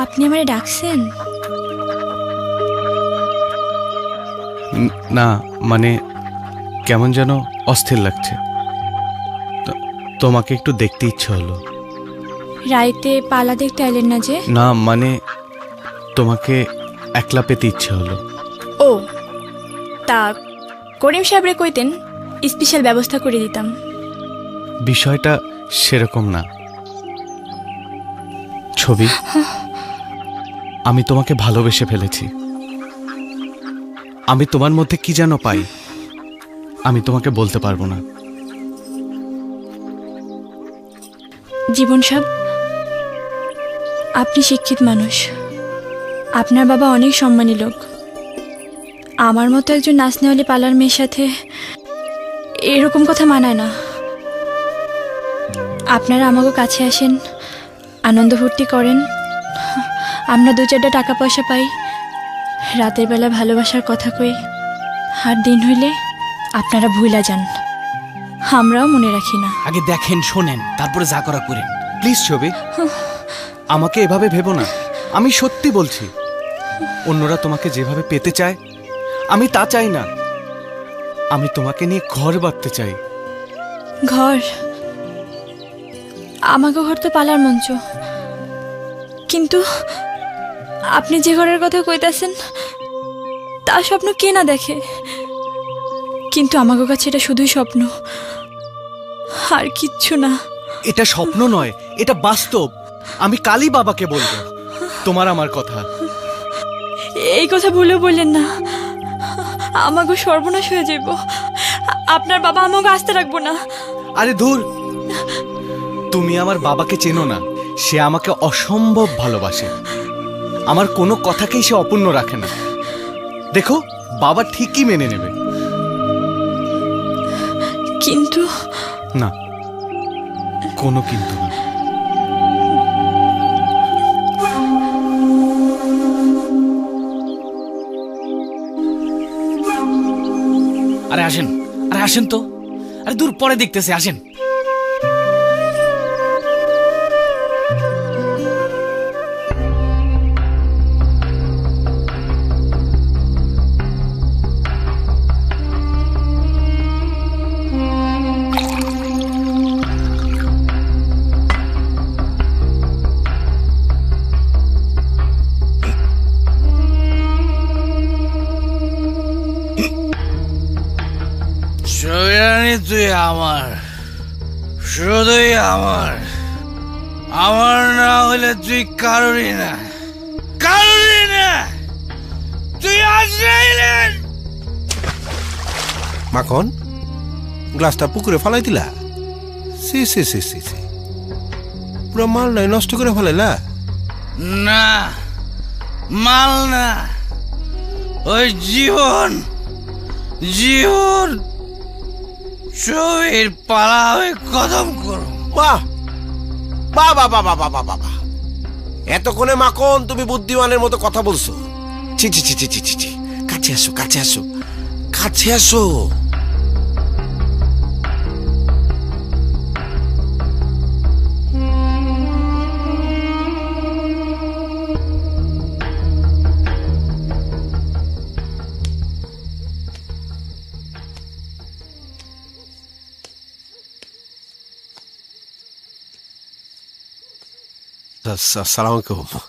আপনি আমারে ডাকছেন? না, মানে কেমন যেন অস্থির লাগছে। তোমাকে একটু দেখতে ইচ্ছে হলো। রাইতে পালা দেখতে আইলেন না যে? না মানে তোমাকে একলা পেতে ইচ্ছে হলো। ও তা করিম সাহেবরে কইতেন, স্পেশাল ব্যবস্থা করে দিতাম। বিষয়টা সেরকম না। ছবি, আমি তোমাকে ভালোবেসে ফেলেছি। আমি তোমার মধ্যে কি যেন পাই, আমি তোমাকে বলতে পারবো না। জীবন সাহেব, আপনি শিক্ষিত মানুষ, আপনার বাবা অনেক সম্মানী লোক। আমার মতো একজন নাচনেওয়ালি পালার মেয়ের সাথে এরকম কথা মানায় না। আপনারা আমাকে কাছে আসেন, আনন্দ ফুর্তি করেন, আমরা 2-4টা টাকা পয়সা পাই, রাতের বেলা ভালোবাসার কথা কই, আর দিন হইলে আপনারা ভুইলা যান, আমরাও মনে রাখি না। আগে দেখেন, শোনেন, তারপরে যা করা করেন। প্লিজ ছবি, আমাকে এভাবে ভেবো না। আমি সত্যি বলছি, অন্যরা তোমাকে যেভাবে পেতে চায় আমি তা চাই না। আমি তোমাকে নিয়ে ঘর বাঁধতে চাই। ঘর? আমাকে ঘর তো পালার মঞ্চ, কিন্তু আপনি যে ঘরের কথা কইতাছেন তা স্বপ্ন কে না দেখে, কিন্তু আমাকে কাছে এটা শুধুই স্বপ্ন, আর কিচ্ছু না। এটা স্বপ্ন নয়, এটা বাস্তব। আমি কালই বাবাকে বলবো তোমার আমার কথা। এই কথা ভুলেও বললেন না, আমাকে সর্বনাশ হয়ে যাইব। আপনার বাবা আমাকে আসতে রাখবো না। আরে ধুর, তুমি আমার বাবাকে চেনো না। সে আমাকে অসম্ভব ভালোবাসে, আমার কোনো কথাকেই সে অপূর্ণ রাখে না। দেখো, বাবা ঠিকই মেনে নেবে। কিন্তু না, কোনো কিন্তু না। আরে আসেন, আরে আসেন তো। আরে দূর, পরে দেখতেছে, আসেন। ছবিরানি, তুই আমার, শুধুই আমার। আমার না হলে তুই কারোরই না, কারোরই না। তুই আজরাইলের। মাখন, গ্লাসটা পুকুরে ফালাই দিলা? সি সি সি সি সি, পুরো মাল নাই নষ্ট করে ফেলাইলা? না, মাল না, ওই জীবন, জীবন ছবির পালা হয়ে কদম করো। বাহ বাহ বাহ বাহ বাহ বাহ বাহ! এতক্ষণে মাখন তুমি বুদ্ধিমানের মতো কথা বলছো। ছি ছি ছি ছি ছি ছি, কাছে আসো, কাছে আসো, কাছে আসো।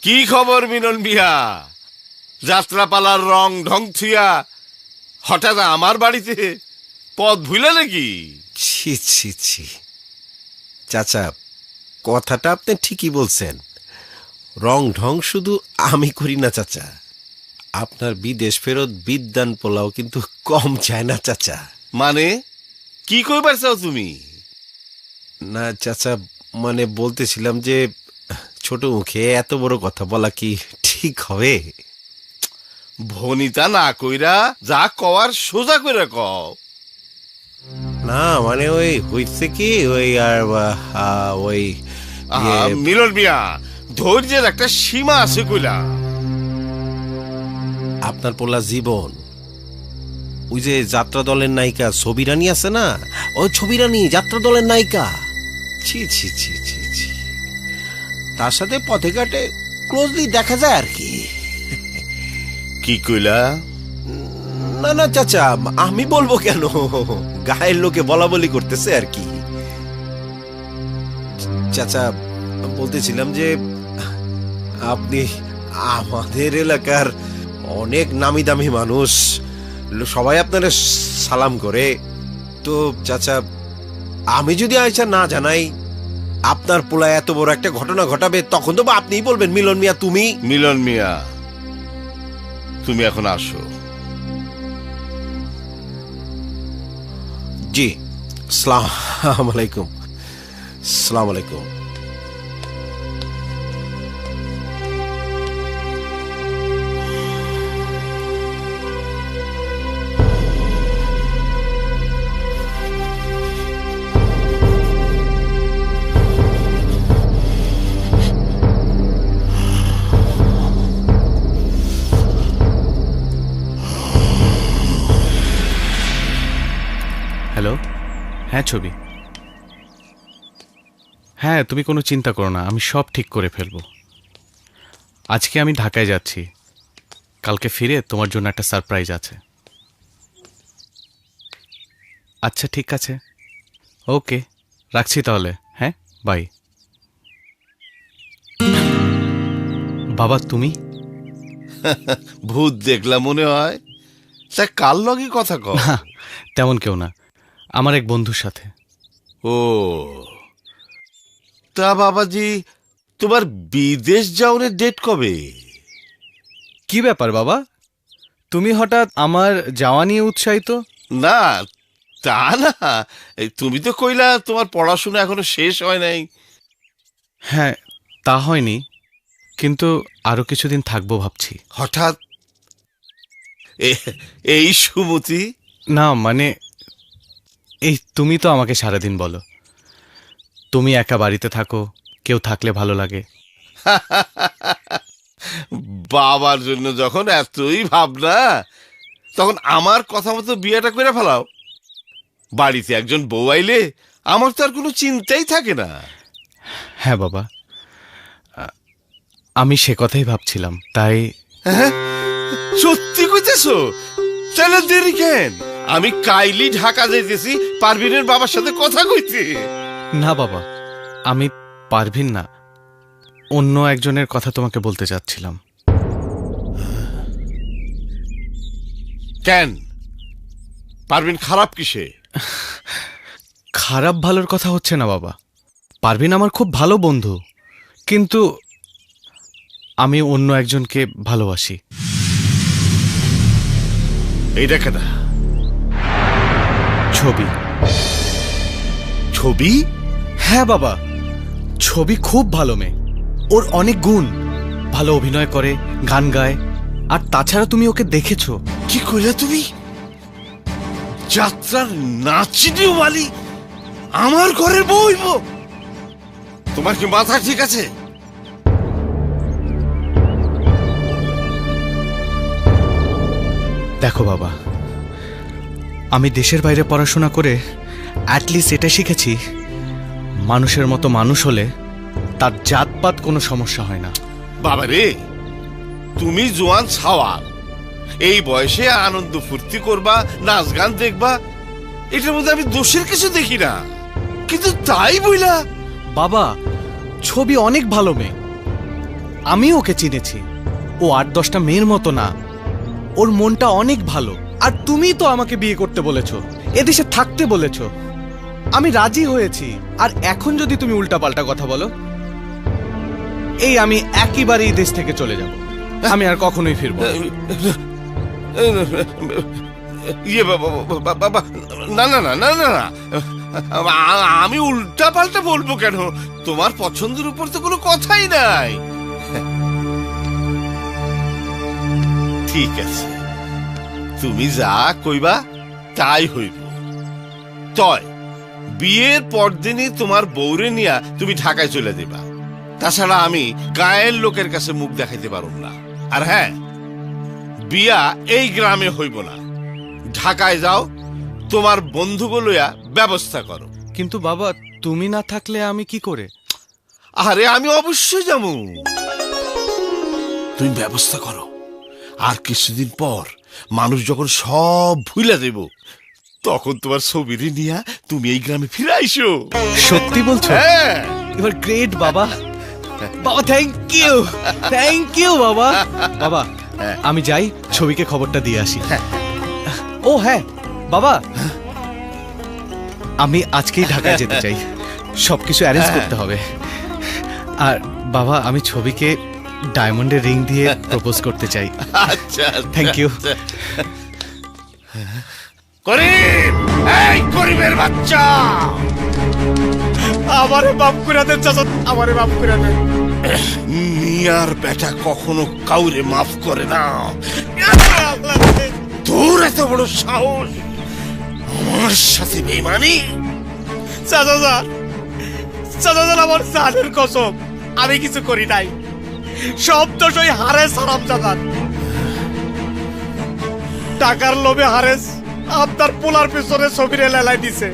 কি খবর মিলন মিয়া? যাত্রাপালার রং ঢং থুইয়া হঠাৎ আমার বাড়িতে পথ ভুলে নাকি? ছি ছি ছি, চাচা, কথাটা আপনি ঠিকই বলছেন। রং ঢং শুধু আমি করি না চাচা, আপনার বিদেশ ফেরত বিদ্যান পোলাও কিন্তু কম চায় না চাচা। মানে কি কইবার চাও তুমি? না চাচা, মানে বলতেছিলাম যে ছোট মুখে এত বড় কথা বলা কি ঠিক হবে? ভনিতা না কইরা যা কওয়ার সোজা কইরা কও। না মানে ওই হইছে কি, ওই আর ওই মিলন মিয়া, ধৈর্যের একটা সীমা আছে কইলা। আপনার পোলা জীবন, ওই যে যাত্রা দলের নায়িকা ছবিরানি আছে না, ওই ছবিরানি যাত্রা দলের নায়িকা। ছি ছি ছি ছি ছি, তার সাথে পথে ঘাটে ক্লোজলি দেখা যায় আর কি। কি কইলা? না না চাচা, আমি বলবো কেন, গায়ের লোকে বলা বলি করতেছে আর কি। চাচা, বলতেছিলাম যে আপনি আমাদের এলাকার অনেক নামি দামি মানুষ, সবাই আপনারা সালাম করে। তো চাচা, আমি যদি আয়সা না জানাই আপনার পোলা এত বড় একটা ঘটনা ঘটাবে, তখন তো আপনিই বলবেন মিলন মিয়া তুমি। মিলন মিয়া, তুমি এখন আসো। জি, আসসালামু আলাইকুম। আসসালামু আলাইকুম। হ্যালো, হ্যাঁ ছবি। হ্যাঁ, তুমি কোনো চিন্তা করো না, আমি সব ঠিক করে ফেলবো। আজকে আমি ঢাকায় যাচ্ছি, কালকে ফিরে তোমার জন্য একটা সারপ্রাইজ আছে। আচ্ছা ঠিক আছে, ওকে, রাখছি তাহলে। হ্যাঁ, বাই। বাবা তুমি? ভূত দেখলাম মনে হয়। তা কার লগে কথা কও? না, তেমন কেউ না, আমার এক বন্ধুর সাথে। ও, তা বাবাজি, তোমার বিদেশ যাওয়ার ডেট কবে? কি ব্যাপার বাবা, তুমি হঠাৎ আমার যাওয়া নিয়ে উৎসাহিত? না তা না, তুমি তো কইলা তোমার পড়াশোনা এখনো শেষ হয় নাই। হ্যাঁ, তা হয়নি, কিন্তু আরো কিছুদিন থাকবো ভাবছি। হঠাৎ এই সুমতি? না মানে, এই তুমি তো আমাকে সারাদিন বলো তুমি একা বাড়িতে থাকো, কেউ থাকলে ভালো লাগে। বাবার জন্য যখন এতই ভাবনা, তখন আমার কথা মতো বিয়েটা করে ফেলাও। বাড়িতে একজন বউ আইলে আমার তো আর কোনো চিন্তাই থাকে না। হ্যাঁ বাবা, আমি সে কথাই ভাবছিলাম, তাই। সত্যি কইতেছো? তাহলে দেরি কেন? আমি কাইলি ঢাকা যাইতেছি পারভিনের বাবার সাথে কথা কইতে। না বাবা, আমি পারভিন না, অন্য একজনের কথা তোমাকে বলতে চাচ্ছিলাম। কেন? পারভিন খারাপ কিসে? খারাপ ভালোর কথা হচ্ছে না বাবা, পারভিন আমার খুব ভালো বন্ধু, কিন্তু আমি অন্য একজনকে ভালোবাসি। এইটা কেনা? ছবি। ছবি? হ্যাঁ বাবা, ছবি খুব ভালো মেয়ে, ওর অনেক গুণ, ভালো অভিনয় করে, গান গায়, আর তাছাড়া তুমি ওকে দেখেছো। কি কইলা তুমি? যাত্রার নাচিনিও মালি আমার ঘরের বইব? তোমার কি মাথা ঠিক আছে? দেখো বাবা, আমি দেশের বাইরে পড়াশোনা করে অ্যাটলিস্ট এটা শিখেছি, মানুষের মতো মানুষ হলে তার জাতপাত কোনো সমস্যা হয় না। বাবা রে, তুমি জোয়ান ছাওয়াল, এই বয়সে আনন্দ ফুর্তি করবা, নাচ গান দেখবা, এটার মধ্যে আমি দোষের কিছু দেখি না। কিন্তু তাই বইলা? বাবা, ছবি অনেক ভালো মেয়ে, আমি ওকে চিনেছি, ও ৮-১০টা মেয়ের মতো না, ওর মনটা অনেক ভালো। আর তুমি তো আমাকে বিয়ে করতে বলেছো, এদেশে থাকতে বলেছো, আমি রাজি হয়েছি। আর এখন যদি তুমি উল্টাপাল্টা কথা বলো, এই আমি একেবারেই দেশ থেকে চলে যাব, আমি আর কখনোই ফিরবো না। ইয়ে বাবা, না না না না না, আমি উল্টা পাল্টা বলবো কেন? তোমার পছন্দের উপর তো কোনো কথাই নাই। ঠিক আছে, তুমি যা কইবা তাই হইব। তয় বিয়ের পরদিনই তোমার বউরে নিয়া তুমি ঢাকায় চলে যাবা, তাছাড়া আমি গায়ের লোকের কাছে মুখ দেখাইতে পারব না। আর হ্যাঁ, বিয়া এই গ্রামে হইব না, ঢাকায় যাও, তোমার বন্ধুগুলো ব্যবস্থা করো। কিন্তু বাবা, তুমি না থাকলে আমি কি করে? আরে আমি অবশ্যই যাবো, তুমি ব্যবস্থা করো। আর কিছুদিন পর মানুষ যখন সব ভুলে দেব, তখন তোমার ছবিরে নিয়া তুমি এই গ্রামে ফিরে আইসো। সত্যি বলছো? হ্যাঁ। ইউ আর গ্রেট বাবা। বাবা থ্যাংক ইউ বাবা। বাবা আমি যাই, ছবিকে খবরটা দিয়ে আসি। ও হ্যাঁ বাবা, আমি আজকেই ঢাকায় যেতে চাই, সবকিছু অ্যারেঞ্জ করতে হবে। আর বাবা আমি ছবিকে ডায়মন্ডের রিং দিয়ে প্রপোজ করতে চাই। আচ্ছা থ্যাংক ইউ। করিম, এই করিমের বাচ্চা, আমারে মাফ করে দেন চাচা, আমারে মাফ করে দেন। মিয়ার বেটা কখনো কাউরে মাফ করে না। তোর এত বড় সাহস আমার সাথে বেমানি? চাচা আমার জানের কসম, আমি কিছু করি নাই, সব দোষ ওই হারেস হারামজাদার। টাকার লোভে হারেস আপনার পোলার পিছনে ছবিরে লেলাই দিছে।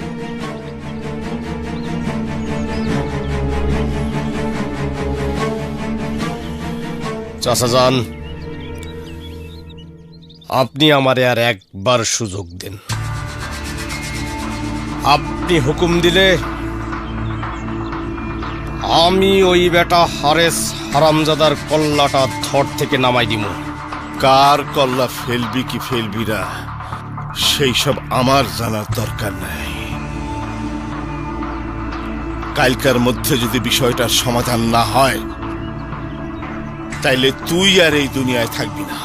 চাচাজান, আপনি আমারে আর একবার সুযোগ দিন। আপনি হুকুম দিলে আমি ওই বেটা হারেস হারামজাদার কল্লাটা থর থেকে নামাই দিব। কার কল্লা ফেলবি কি ফেলবি না সেই সব আমার জানার দরকার নাই। কালকার মধ্যে যদি বিষয়টার সমাধান না হয় তাইলে তুই আর এই দুনিয়ায় থাকবি না।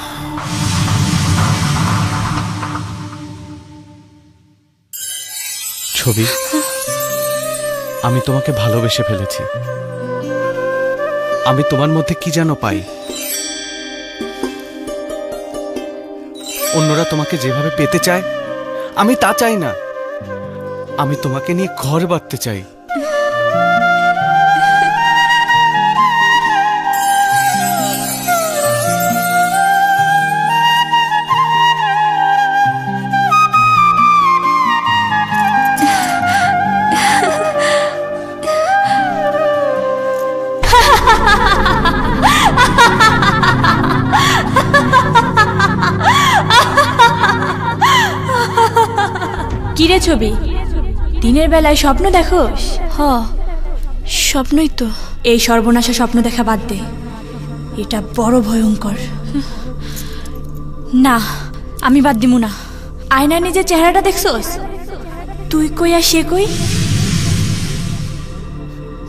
ছবি, আমি তোমাকে ভালোবেসে ফেলেছি। আমি তোমার মধ্যে কি যেন পাই। অন্যরা তোমাকে যেভাবে পেতে চায় আমি তা চাই না। আমি তোমাকে নিয়ে ঘর বাঁধতে চাই। কিরে ছবি, দিনের বেলায় স্বপ্ন দেখোস? স্বপ্নই তো। এই সর্বনাশা স্বপ্ন দেখা বাদ দে, এটা বড় ভয়ঙ্কর। না, আমি বাদ দিব না। আয়নায় নিজের চেহারাটা দেখছোস? তুই কই আর সে কই?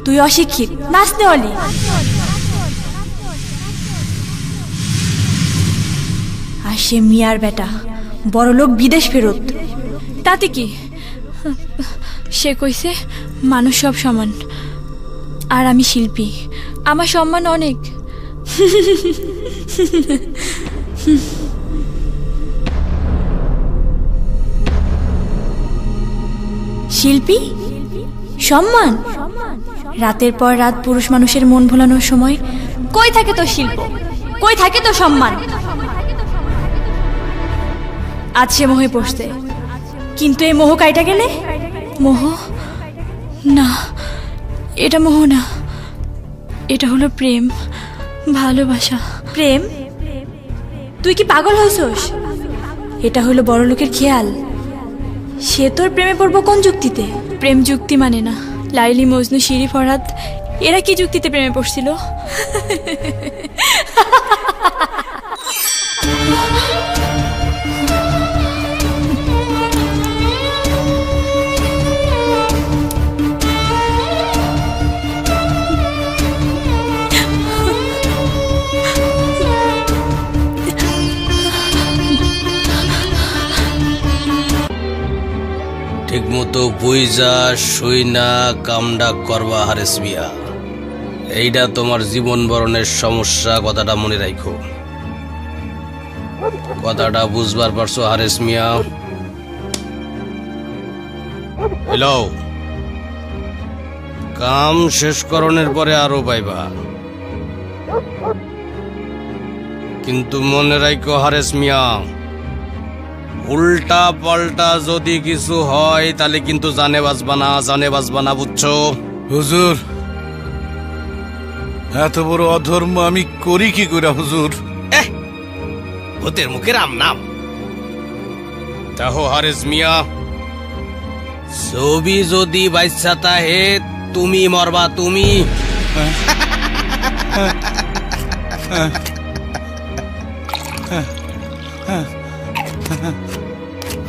তুই অশিক্ষিত, নাচতে অলি। আর সে মিয়ার বেটা, বড় লোক, বিদেশ ফেরত। তাতে কি? সে কইছে মানুষ সব সমান, আর আমি শিল্পী, আমার সম্মান অনেক। শিল্পী, সম্মান? রাতের পর রাত পুরুষ মানুষের মন ভোলানোর সময় কই থাকে তো শিল্প, কই থাকে তো সম্মান? আজ সে মোহে পড়ছে, কিন্তু এই মোহ কাইটা গেলে? মোহ না, এটা মোহ না, এটা হলো প্রেম, ভালোবাসা। প্রেম? তুই কি পাগল হইছস? এটা হলো বড় লোকের খেয়াল। সে তোর প্রেমে পড়বো কোন যুক্তিতে? প্রেম যুক্তি মানে না। লাইলি, মজনু, শিরি, ফরহাদ এরা কি যুক্তিতে প্রেমে পড়ছিল? ঠিক মতো বুইজা শুইনা কামডা করবা হারেস মিয়া। এইটা তোমার জীবন বরণের সমস্যা, কথাটা মনে রাখো। কথাটা বুঝবার পারছো হারেস মিয়া? হ্যালো, কাম শেষ করণের পরে আরো পাইবা, কিন্তু মনে রাখো হারেস মিয়া, উল্টা পাল্টা যদি কিছু হয় তাহলে কিন্তু জানে বাঁচবা না, বুঝছো? হুজুর, এত বড় অধর্ম আমি করি কি করে হুজুর? ভূতের মুখে রাম নাম। দেখো হারেস মিয়া, ছবি যদি বাচ্চা তাহে তুমি মরবা তুমি।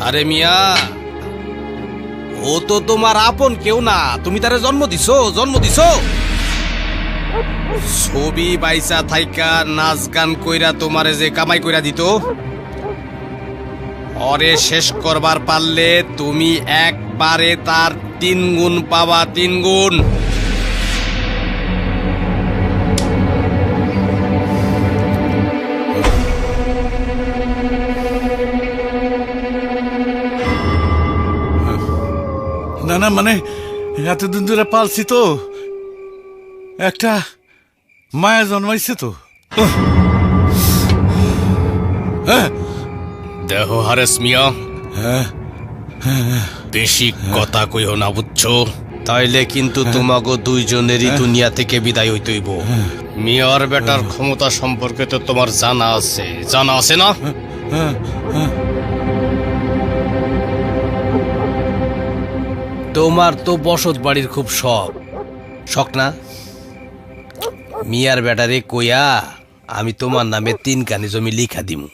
আরে মিয়া, ও তো তোমার আপন কেউ না, তুমি তারে জন্ম দিছো। ছবি বাইসা থাইকা নাচ গান কইরা তোমারে যে কামাই কইরা দিত, অরে শেষ করবার পারলে তুমি একবারে তার 3 গুণ পাবা, 3 গুণ। না না, মানে এতদিন ধরে পালছি তো, একটা মায়া জন্মাইছে তো। দেহ হারেস মিয়া, বেশি কথা কইও না বুঝছো, তাইলে কিন্তু তোমাগো দুইজনেরই দুনিয়া থেকে বিদায় হইতেইব। মিয়ার বেটার ক্ষমতা সম্পর্কে তো তোমার জানা আছে না? তোমার তো বসত বাড়ির খুব শখ না? মিয়ার বেটারে কইয়া আমি তোমার নামে 3 কানি জমি লিখা দিমু।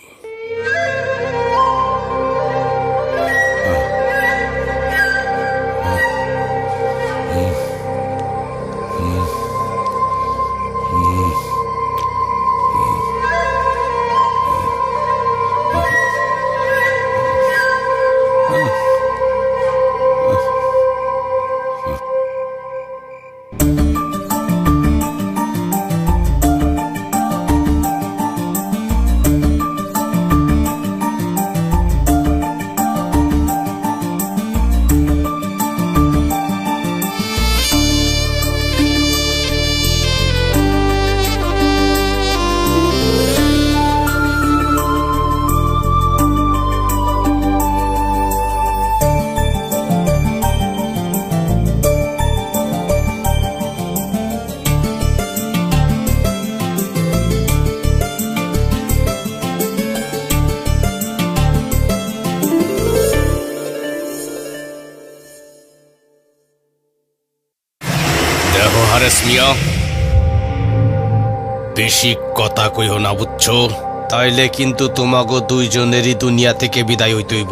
হারেস মিয়া, বেশি কথা কইও না বুঝছো, তাইলে কিন্তু তোমাগো দুইজনেরই দুনিয়া থেকে বিদায় হইতেইব।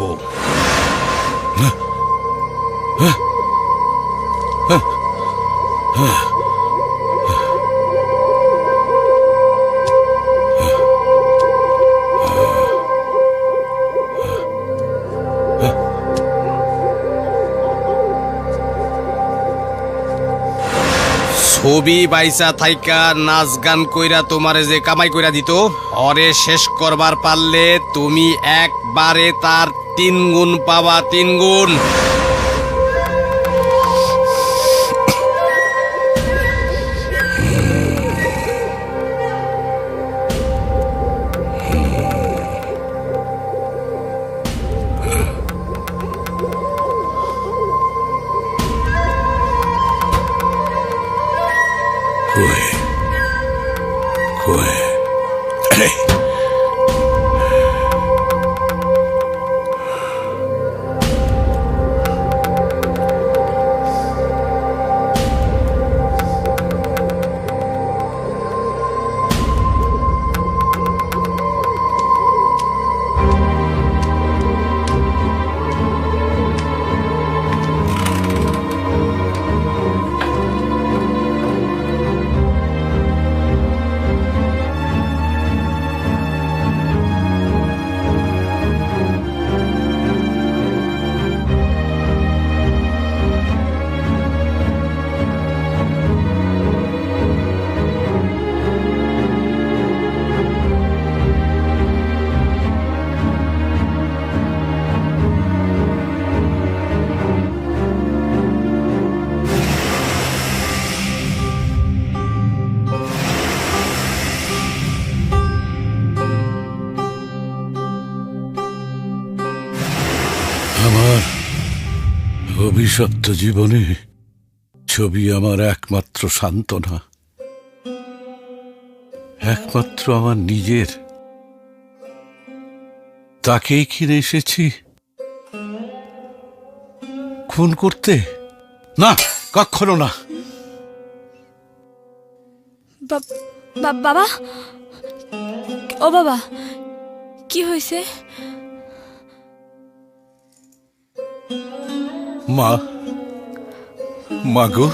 ছবি বাইসা থাইকা নাচ গান কইরা তোমারে যে কামাই কইরা দিত, অরে শেষ করবার পারলে তুমি একবারে তার 3 গুণ পাবা, 3 গুণ। আমার অভিশপ্ত জীবনে ছবি আমার একমাত্র সান্ত্বনা, একমাত্র আমার নিজের। তাকেই কিনে এসেছি খুন করতে? না, কখনো না। বাবা, ও বাবা, কি হয়েছে? মা, মা গো,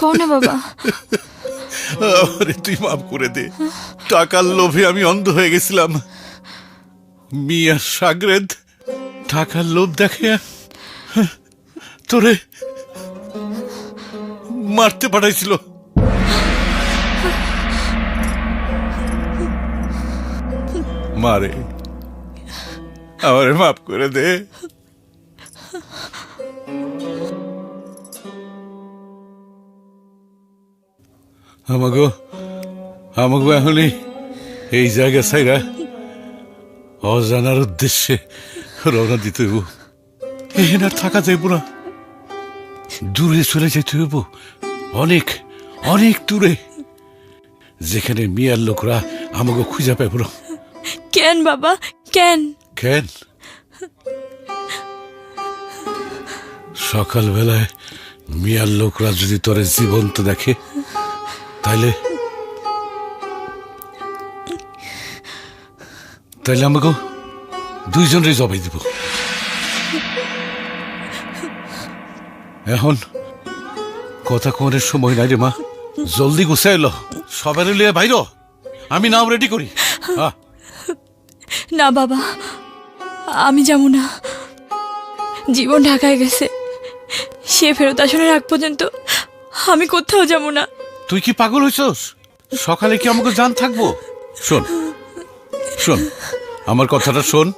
কও না বাবা। আরে তুই মাফ করে দে, টাকার লোভে আমি অন্ধ হয়ে গেছিলাম। মিয়া সাগরেদ টাকার লোভ দেখে তোরে মারতে পাঠাইছিল। মারে, আমারে মাফ করে দে। আমাগো এখনই এই জায়গা ছাইরা অজানার উদ্দেশ্যে রওনা দিতে হইব। এখানে আর থাকা যাইব না, দূরে চলে যেতে হইব, অনেক অনেক দূরে, যেখানে মিয়ার লোকরা আমাকে খুঁজে পাইব না। কেন বাবা, কেন? কেন? সকালবেলায় মিয়ার লোকরা যদি তোরে জীবন্ত দেখে, তাইলে আমাকে দুইজনের জবাই দিব। এখন কথা কোনের সময় নাই রে মা, জলদি গুছাই এলো, সবাই লিয়ে বাইর, আমি নাম রেডি করি। না বাবা, আমি যাব না। জীবন ঢাকায় গেছে, সে ফেরত আসার আগ পর্যন্ত আমি কোথাও যাব না। তুই কি পাগল হইছস? সকালে কি আমাকে জান থাকবো? শোন শোন, আমার কথাটা শোন,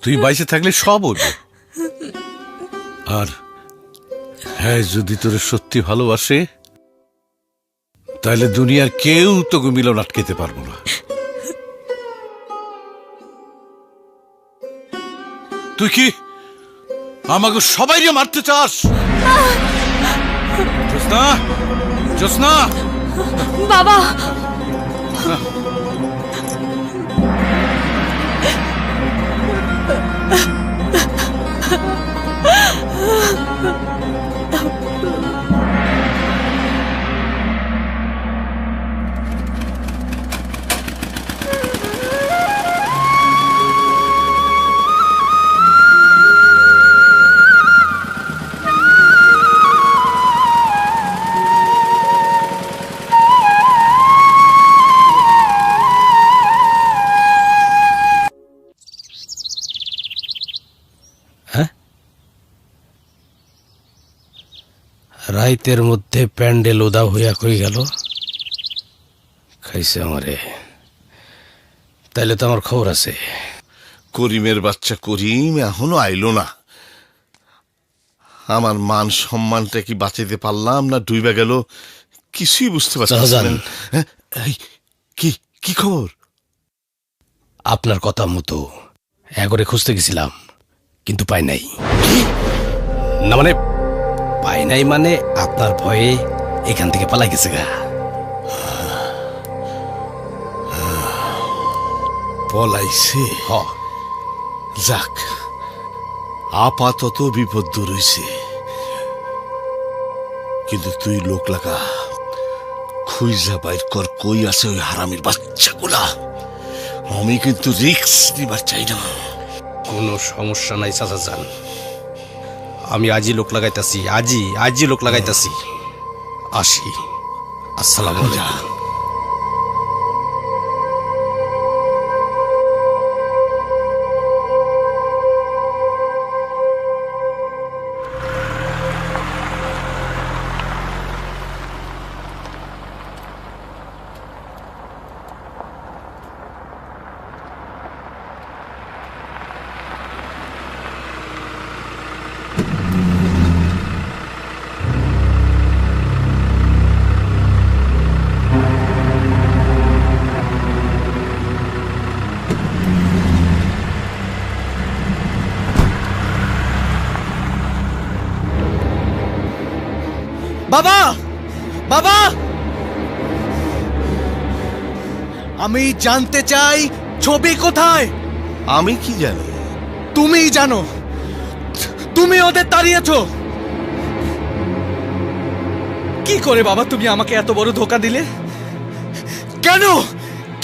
তুই বাইসে থাকলে সব হইব। আর হ্যাঁ, যদি তোরে সত্যি ভালোবাসে, তাহলে দুনিয়ার কেউ তোকে মিলন আটকেতে পারবো না। তুই কি আমাকে সবাই মারতে চাস? জোসনা, জোসনা বাবা, রাইতের মধ্যে প্যান্ডেল উদা হইয়া কই গেল, খাইছে আমারে। তাইলে তো আমার খবর আছে। করিমের বাচ্চা করিম এখনো আইলো না। আমার মান সম্মানটা কি বাঁচাইতে পারলাম না ডুইবা গেল, কিছুই বুঝতে পারছি না। কি কি খবর? আপনার কথা মতো একবারে খুঁজতে গেছিলাম, কিন্তু পাই নাই। না মানে পাই নাই মানে আপনার ভয়ে এখান থেকে পালাই গেছে গা। পলাইছে? যাক, আপাতত বিপদ দূর হইছে। কিন্তু তুই লোক লাগা খুঁজা বাইর কর কই আছে ওই হারামির বাচ্চাগুলা। আমি কিন্তু রিস্ক নিবার চাই না। কোনো সমস্যা নাই চাচা যান, আমি আজই লোক লাগাইতাছি, আজই লোক লাগাইতাছি। আসি, আসসালামু আলাইকুম। বাবা, বাবা, আমি জানতে চাই ছবি কোথায়? আমি কি জানি? তুমিই জানো, তুমি ওদের তাড়িয়েছ। কি করে বাবা তুমি আমাকে এত বড় ধোকা দিলে? কেন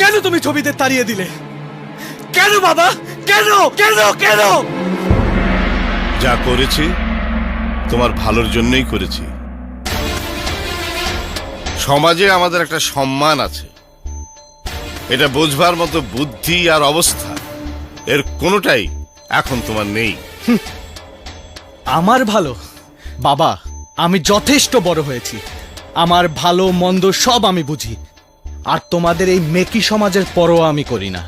কেন তুমি ছবিতে তাড়িয়ে দিলে? কেন বাবা, কেন কেন কেন? যা করেছি তোমার ভালোর জন্যই করেছি। সমাজে আমাদের একটা সম্মান আছে, এটা বোঝবার মতো বুদ্ধি আর অবস্থা এর কোনোটাই এখন তোমার নেই। আমার ভালো? বাবা আমি যথেষ্ট বড় হয়েছি, আমার ভালো মন্দ সব আমি বুঝি। আর তোমাদের এই মেকি সমাজের পরোয়া আমি করি না।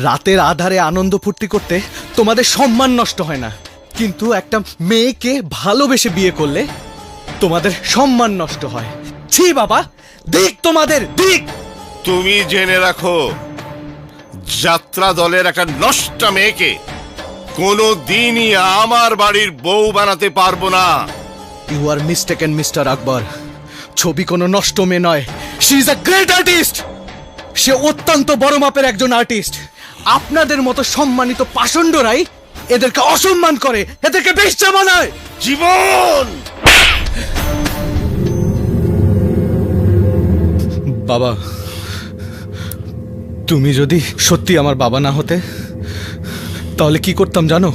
রাতের আধারে আনন্দ ফুর্তি করতে তোমাদের সম্মান নষ্ট হয় না, কিন্তু একটা মেয়েকে ভালোবেসে বিয়ে করলে তোমাদের সম্মান নষ্ট হয়। ছি বাবা, দিক তোমাদের দিক। তুমি জেনে রাখো, যাত্রা দলের একটা নষ্টা মেয়েকে কোনো দিনই আমার বাড়ির বউ বানাতে পারবো না। You are mistaken mister Akbar. Chhobi কোনো নষ্ট মেয়ে নয়, she is a great artist. সে অত্যন্ত বড় মাপের একজন আর্টিস্ট। আপনাদের মতো সম্মানিত পাষণ্ডরাই এদেরকে অসম্মান করে, এদেরকে বেশ্যা বানায়। জীবন বাবা, তুমি যদি সত্যি আমার বাবা না হতে তাহলে কি করতাম জানো?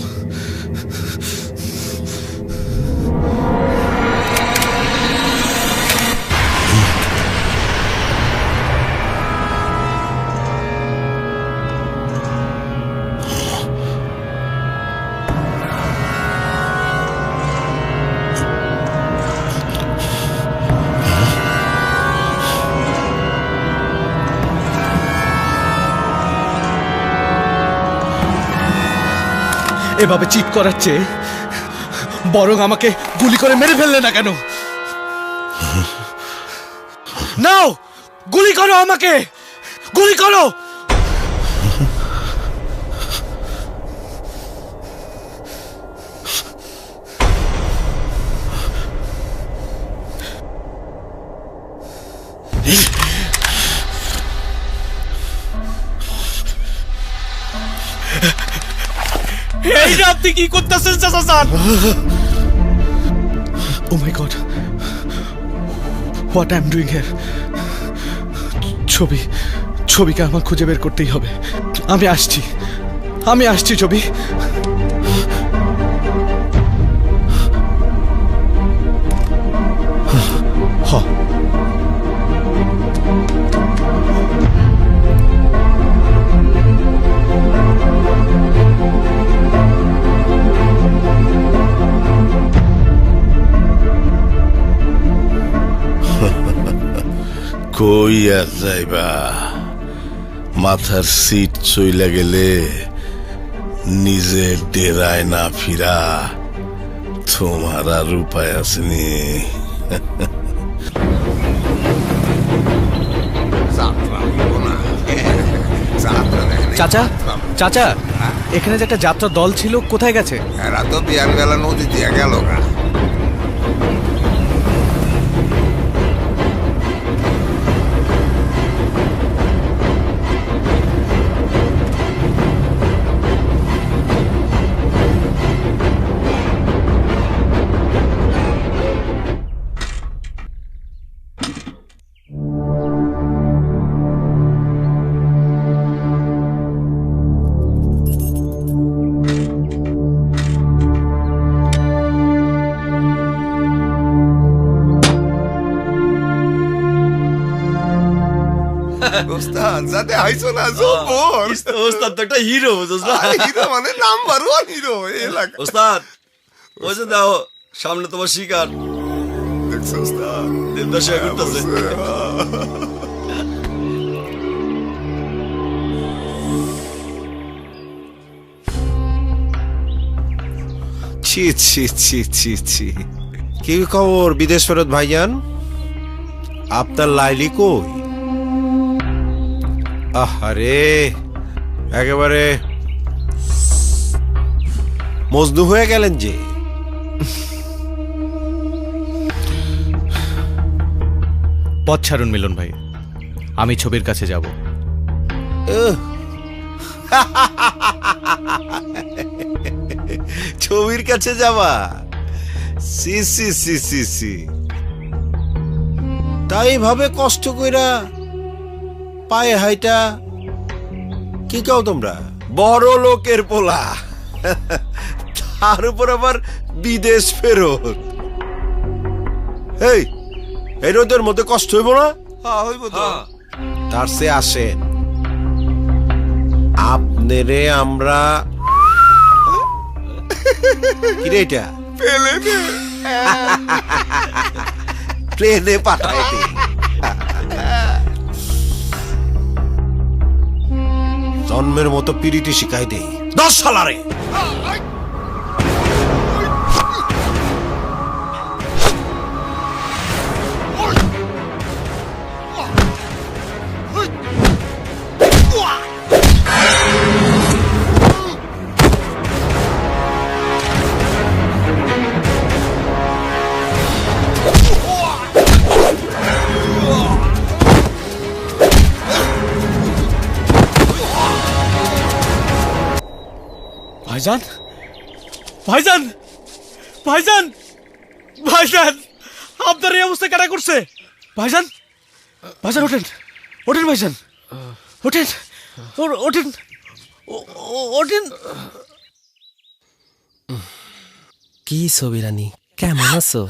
এভাবে চিট করার চেয়ে বরং আমাকে গুলি করে মেরে ফেললে না কেন? নাও গুলি করো, আমাকে গুলি করো। এইটা আপনি কি করতেছেন চাচা sir? Oh my God, what I'm doing here? ছবিকে আমার খুঁজে বের করতেই হবে। আমি আসছি ছবি। কই আর যাইবা? মাথার সিট চইলা গেলে নিজের ডেরায় না ফিরা তোমার আর উপায় আসেনি। চাচা চাচা, এখানে যে একটা যাত্রা দল ছিল কোথায় গেছে? এরা তো বিয়ার বেলা নদী দিয়ে গেল গা। ওস্তাদ যাতে আইছো না জোবর। ওস্তাদ তো একটা হিরো, বুঝছ না? হিরো মানে নাম্বার 1 হিরো এই এলাকা। ওস্তাদ ওই যে দাও সামনে তোমার শিকার দেখছো ওস্তাদ? দেবদাস করতেছে। ছি ছি ছি ছি ছি। কি খবর বিদেশ ফেরত ভাইজান? আপনার লাইলি কই? আহারে, একেবারে মজনু হয়ে গেলেন যে। পথ ছাড়ুন মিলন ভাই, আমি ছবির কাছে যাব। ছবির কাছে যাবা? সি সি সি সি সি। তাই ভাবে কষ্ট কইরা পায়ে হাইটা কি কাও তোমরা? বড় লোকের পোলা, তার উপর আবার বিদেশ ফেরত। এই এই রোদের মধ্যে কষ্ট হইব না? হইব তো। তার সে আসে আপনারে আমরা কি রে এটা ট্রেনে পাঠাই দিই। জন্মের মতো পিরিতি শিখাই দেই 10 সালারে। ভাইজান, ভাইজান, ভাইজান, ভাইজান, আপনার এই অবস্থা কারা করছে? ভাইজান, ভাইজান ওঠেন, ওঠেন ভাইজান, ওঠেন, ওঠেন, ওঠেন। কি ছবি রানী, কেমন আছো?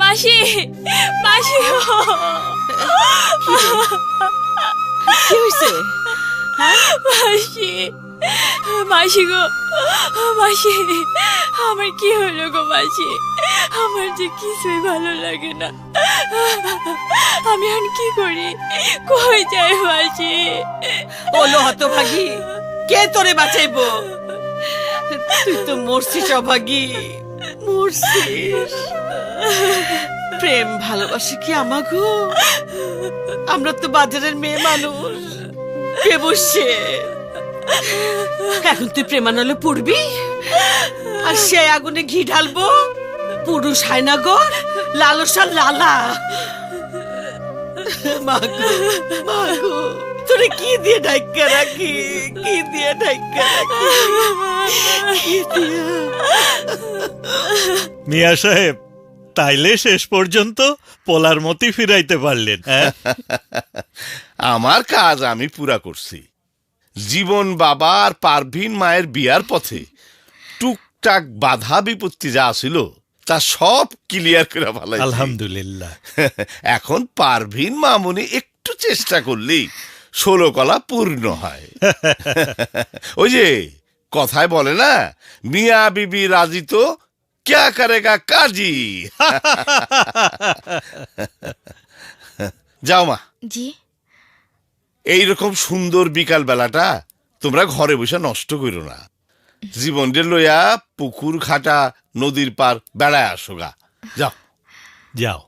মাসি, মাসি কি হয়েছে? মাসি, মাসি গো, মাসি, আমার কি হলো গো মাসি? আমার যে কিছুই ভালো লাগে না, আমি এখন কি করি, কই যাই মাসি? ওলো হতভাগী, কে তোরে বাঁচাইবো? তুই তো মরছিস অভাগী, মরছিস। প্রেম ভালোবাসি কি আমাগো? আমরা তো বাজারের মেয়ে মানুষ, বসে এখন তুই প্রেমানলে পড়বি আর সে আগুনে ঘি ঢালবো? পুরুষ হয় না গো, লালসার লালা। মাগো, মাগো, তোরে কি দিয়ে ঢাইকা রাখি, কি দিয়ে ঢাইকা রাখি, কি দিয়ে? মিয়া সাহেব, তাইলে শেষ পর্যন্ত পোলার মতি ফিরাইতে পারলেন। আমার কাজ আমি পুরা করছি। জীবন বাবা আর পারভিন মায়ের বিয়ার পথে টুকটাক বাধা বিপত্তি যা ছিল তা সব ক্লিয়ার করে ভালো। আলহামদুলিল্লাহ। এখন পারভিন মামুনি একটু চেষ্টা করলেই 16 কলা পূর্ণ হয়। ওই যে কথায় বলে না, মিয়া বিবি রাজি তো क्या करेगा काजी। যাও মা। জি। এইরকম সুন্দর বিকাল বেলাটা তোমরা ঘরে বসে নষ্ট করো না। জীবনটা লইয়া পুকুর খাটা নদীর পার বেড়ায় আসো গা। যাও যাও,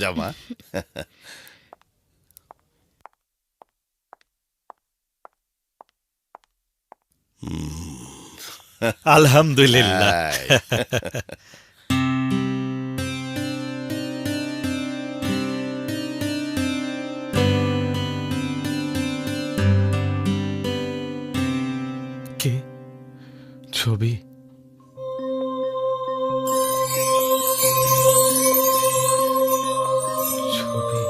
যাও মা। আলহামদুলিল্লাহ। কে? ছবি? ছবি?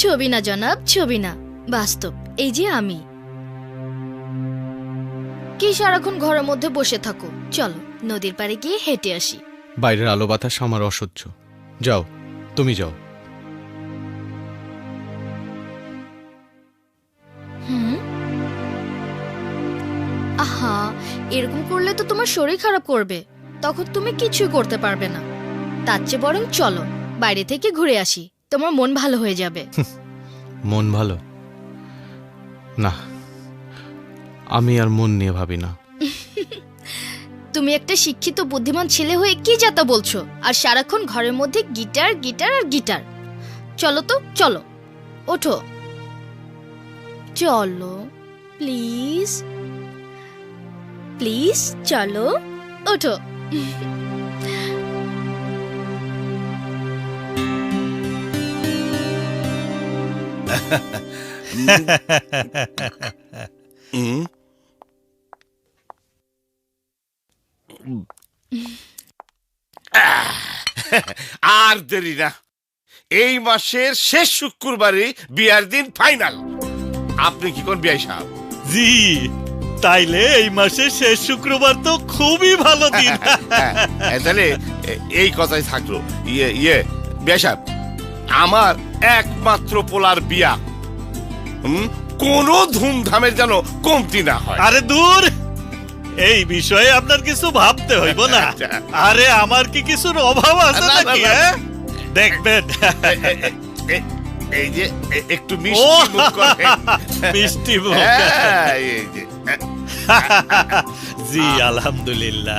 ছবি না জনাব, ছবি না, বাস্তব। এই যে আমি। কি সারাক্ষণ ঘরের মধ্যে বসে থাকো? চলো নদীর পাড়ে গিয়ে হেঁটে আসি। বাইরের আলো বাতাস আমার অসহ্য। যাও, তুমি যাও। আহা, এরকম করলে তো তোমার শরীর খারাপ করবে, তখন তুমি কিছুই করতে পারবে না। তার চেয়ে বরং চলো বাইরে থেকে ঘুরে আসি, তোমার মন ভালো হয়ে যাবে। মন ভালো না, আমি আর মন নিয়ে ভাবি না। তুমি একটা শিক্ষিত বুদ্ধিমান ছেলে হয়ে কি যাতা বলছো, আর সারাক্ষণ ঘরের মধ্যে গিটার গিটার আর গিটার। চলো তো, চলো, ওঠো, চলো। প্লিজ প্লিজ চলো ওঠো। আর দেরি না, এই মাসের শেষ শুক্রবারে বিয়ার দিন ফাইনাল। আপনি কি কোন বিয়াই সাহেব? জি, তাইলে এই মাসের শেষ শুক্রবার তো খুবই ভালো দিন। তাহলে এই কথাই থাকলো। বিয়াই সাহেব, আমার একমাত্র পোলার বিয়া, কোনো ধুমধামের যেন কমতি না হয়। আরে দূর, এই বিষয়ে আপনার কিছু ভাবতে হইব না। আরে আমার কি কিছুর অভাব আছে নাকি? দেখবেন এই যে একটু মিষ্টি মুখ করেন। মিষ্টি মুখ। জি আলহামদুলিল্লাহ।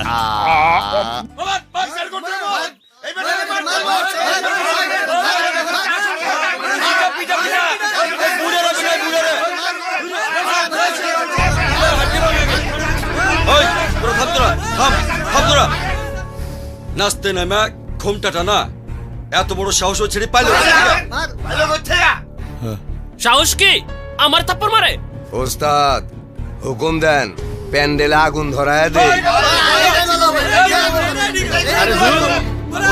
নাচতে নামা ঘোমটাটা না, এত বড় সাহস ছেড়ে পাইল। সাহস কি আমার থাপ্পড় মারে? ওস্তাদ হুকুম দেন, প্যান্ডেলে আগুন ধরায় দে।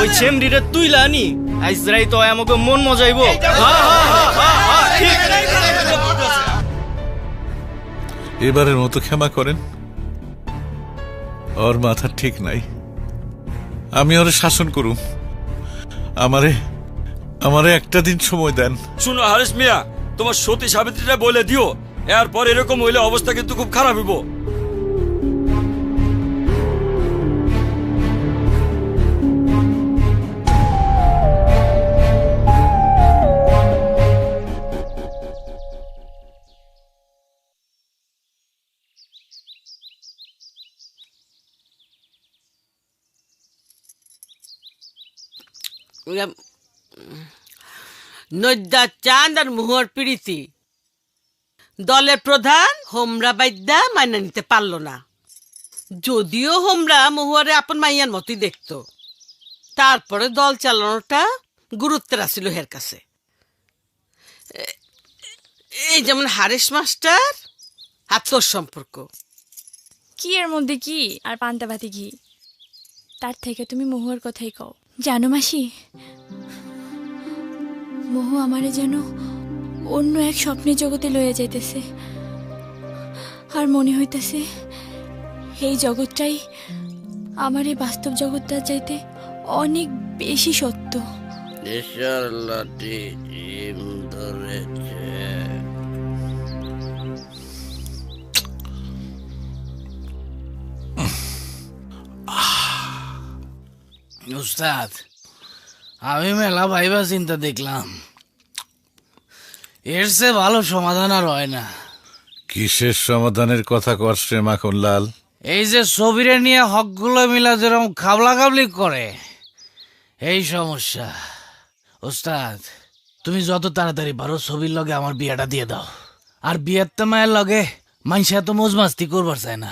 ওই চেমড়িটা তুই লানি আইসরাই তো আমাকে মন মজাইব। এবারের মতো ক্ষমা করেন, ওর মাথা ঠিক নাই। আমি ওরে শাসন করুম। আমারে একটা দিন সময় দেন। শুনো হারিস মিয়া, তোমার সতী সাবিত্রীটা বলে দিও, এরপর এরকম হইলে অবস্থা কিন্তু খুব খারাপ হইব। নদ্যা চাঁদ আর মুহর প্রীতি দলের প্রধান হোমরা বাইদ্যা মাইনা নিতে পারল না। যদিও হোমরা মহুয়ারে আপন মাইয়ার মতোই দেখত, তারপরে দল চালানোটা গুরুত্বের আসিল হের কাছে। এই যেমন হারিস মাস্টার আর তোর সম্পর্ক। কি এর মধ্যে কি আর পান্তাভাতি ঘি? তার থেকে তুমি মহুয়ার কথাই কও। জানো মাসি, মহু আমারে যেন অন্য এক স্বপ্নের জগতে লইয়া যাইতেছে, আর মনে হইতেছে এই জগৎটাই আমার এই বাস্তব জগৎটার চাইতে অনেক বেশি সত্য। উস্তাদ, আমি মেলা ভাইবা চিন্তা দেখলাম, এর চেয়ে ভালো সমাধান আর হয় না। কিসের সমাধানের কথা করছে মাখনলাল? এই যে ছবিরে নিয়ে হকগুলো মিলা যেরকম খাবলা খাবলি করে, এই সমস্যা। উস্তাদ, তুমি যত তাড়াতাড়ি পারো ছবির লগে আমার বিয়াটা দিয়ে দাও। আর বিয়ের তো মায়ের লগে মানুষ এত মজমাস্তি করবার চায় না।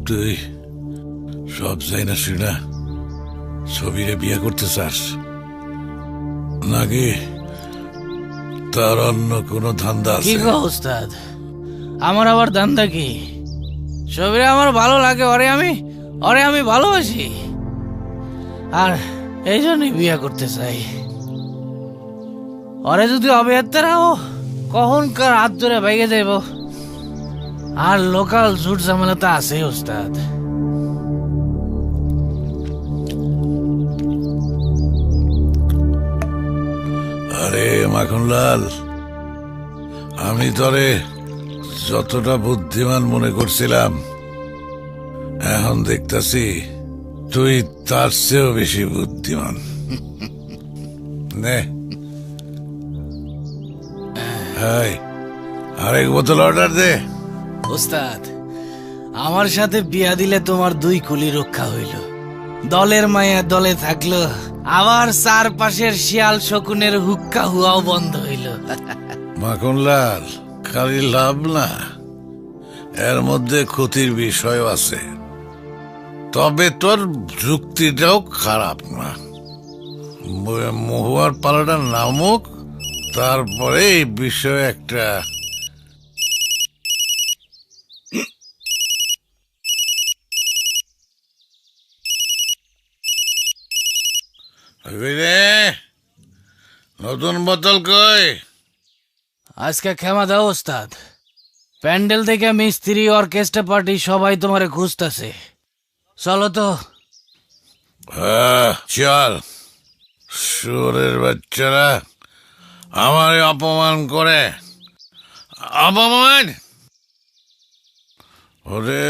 তুই সব যাই না শুনা ছবিরে বিয়ে করতে চাস নাকি তার অন্য কোনো ধান্দা কি আছে? গো উস্তাদ, আমার আবার ধান্দা কি? ছবিরে আমার ভালো লাগে, ওরে আমি ভালোবাসি, আর এই জন্যই বিয়ে করতে চাই। ওরে যদি অবিয়াত্তারাও কখনকার হাত ধরে ভেঙে যাইব। আর লোকাল ঝুট ঝামেলা তো আছে উস্তাদ। আরে মাখনলাল, আমি তোরে যতটা বুদ্ধিমান মনে করছিলাম, এখন দেখতাছি তুই তার চেয়েও বেশি বুদ্ধিমান। নে আরেক বোতল অর্ডার দে। উস্তাদ, আমার সাথে বিয়া দিলে তোমার দুই কুলি রক্ষা হইল। দলের মায়া দলে থাকলো, আবার চারপাশের শিয়াল শকুনের হুক্কা হুয়াও বন্ধ হইল। মাখনলাল, খালি লাভ না, এর মধ্যে ক্ষতির বিষয় আছে। তবে তোর যুক্তিটাও খারাপ না। মহুয়ার পালাটা নামুক, তারপরে এই বিষয়ে একটা নতুন বোতল কই? আজকে ক্ষমা দাও ওস্তাদ, প্যান্ডেল থেকে মিস্ত্রি অর্কেস্ট্রা পার্টি সবাই তোমারে খুঁজতেছে। চলো তো। চল। সুরের বাচ্চারা আমার অপমান করে। অপমান ওরে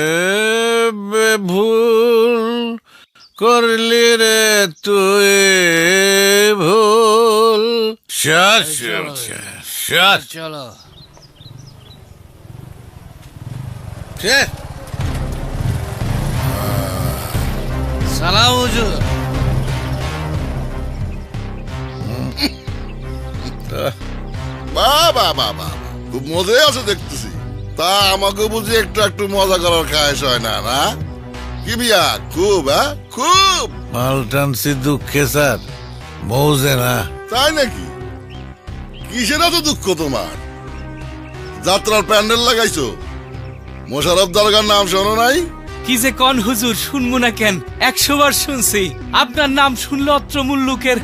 ভুল করলি রে তুই ভুল। চলো। সালাম হুজুর। বাবা বাবা, খুব মজাই আছে দেখতেছি। তা আমাকে বুঝি একটু মজা করার খায়স হয় না? না কি বিয়া? খুব খুব মালটানসি দুঃখে স্যার, মৌজে না। তাই নাকি? কিসের এত দুঃখ তোমার? যাত্রার প্যান্ডেল লাগাইছো, মোশারফ দরগার নাম শোনো নাই? কি যে কন হুজুর, শুনবো না কেন? 100 বার শুনছি। আপনার নাম শুনলে অত্র মুল্লুকের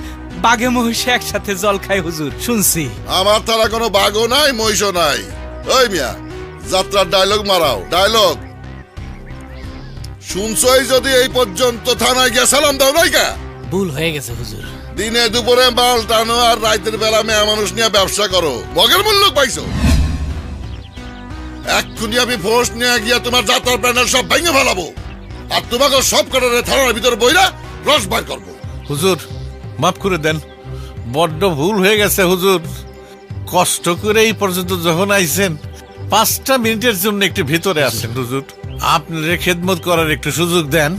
বাঘে মহিষে একসাথে জল খায় হুজুর, শুনছি। আমার তারা কোনো বাঘও নাই, মহিষও নাই। ওই মিয়া, যাত্রার ডায়লগ মারাও, ডায়লগ। শুনছই যদি এই পর্যন্ত থানায় গিয়ে সালাম দাও নাই কা? ভুল হয়ে গেছে হুজুর। দিনে দুপুরে মাল টানো আর রাতের বেলা মেয়া মানুষ নিয়ে ব্যবসা করো, বগের মূল্য পাইছো। এক্ষুনি আমি ফোর্স নিয়ে গিয়ে তোমার যাত্রার প্যান্ডেল সব ভেঙে ফেলাবো, আর তোমাকে সব কটারে থানার ভিতরে বইরা রস বার করবো। হুজুর মাফ করে দেন, বড্ড ভুল হয়ে গেছে হুজুর। কষ্ট করে এই পর্যন্ত যখন আইছেন, 5টা মিনিটের জন্য একটু ভিতরে আসেন হুজুর। আপনার খেদমত করার একটু সুযোগ দেন।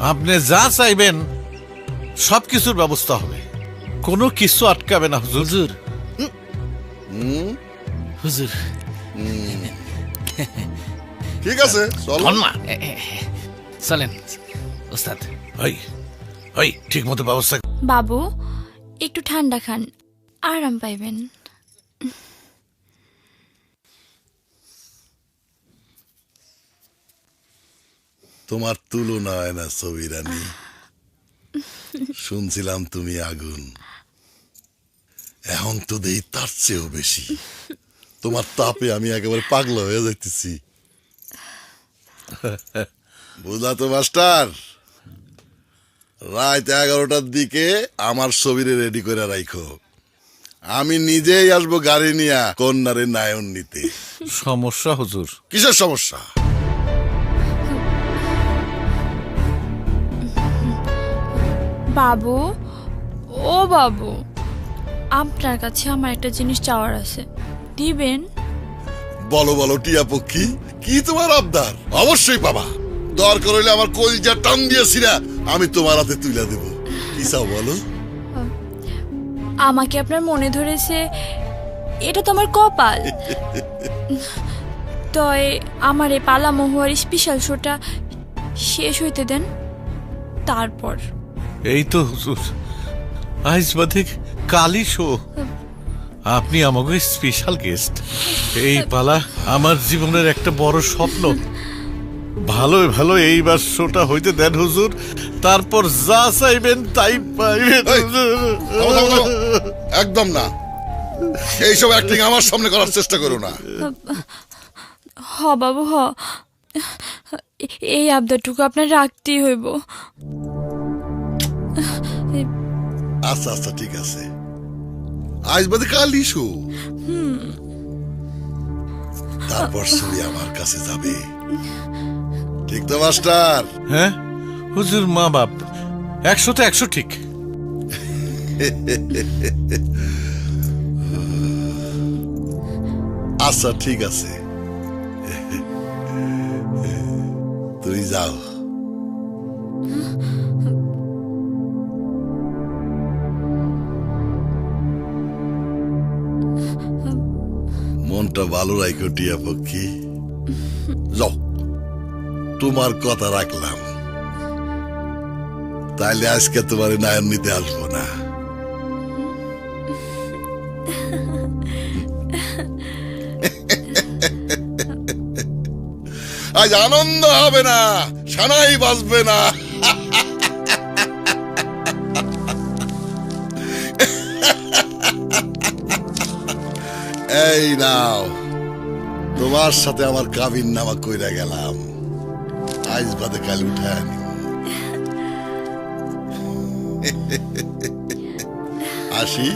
আপনি যা চাইবেন সবকিছুর ব্যবস্থা হবে, কোনো কিছু আটকাবে না হুজুর। হুজুর ঠিক আছে, চলেন ওস্তাদ। ওই ঠিক মতো ব্যবস্থা। বাবু একটু ঠান্ডা খান, আরাম পাইবেন। তোমার তুলনা হয় না ছবি রানী। শুনছিলাম তুমি আগুন, এখন তো দেই তার চেয়েও বেশি। তোমার তাপে আমি একেবারে পাগলা হয়ে যাইতেছি। বুঝলা তো মাস্টার, রাত 11টার দিকে আমার ছবিরে রেডি করে রাখো। আমি নিজেই আসবো গাড়ি নিয়ে কন্যারে নায়ন নিতে। সমস্যা হুজুর? কিসের সমস্যা? বাবু, ও বাবু, আপনার কাছে আমার একটা জিনিস চাওয়ার আছে, দিবেন? বলো বলো টিয়া পক্ষী, কি তোমার আবদার? অবশ্যই পাবা। দরকার হইলে আমার কলিজা টান দিয়েছিলা আমি তোমার হাতে তুলে দেব। কি চাও বলো? আমাকে আপনার মনে ধরেছে, এটা তো আমার কপাল। তয় আমার এই পালা মহুয়ার স্পেশাল শোটা শেষ হইতে দেন, তারপর। এই তো হুজুর, আজ বাদে কালই শো। আপনি আমাকে স্পেশাল গেস্ট। এই পালা আমার জীবনের একটা বড় স্বপ্ন। ভালো ভালো এইবার শোটা হইতে দেন হুজুর, তারপর যা চাইবেন তাই পাইবেন। একদম না, এইসব অ্যাক্টিং আমার সামনে করার চেষ্টা করো না। হ বাবু হ, এই আবদারটুকু আপনার রাখতেই হইব। আচ্ছা আচ্ছা ঠিক আছে, আজ বাদে কাল ইস্যু। তারপর ছবি আমার কাছে যাবে, ঠিক তো মাস্টার? হ্যাঁ হুজুর, মা বাপ 100তে 100 ঠিক। আচ্ছা ঠিক আছে, তুই যাও। মনটা ভালো রাখো টিয়া পক্ষী। যাও, তোমার কথা রাখলাম, তাইলে আজকে তোমার নায়ন নিতে আসবো না। আজ আনন্দ হবে না, সানাই বাজবে না। এই নাও, তোমার সাথে আমার কাবিন নামা কইরা গেলাম, আজ বাদে কাল উঠায় আসি।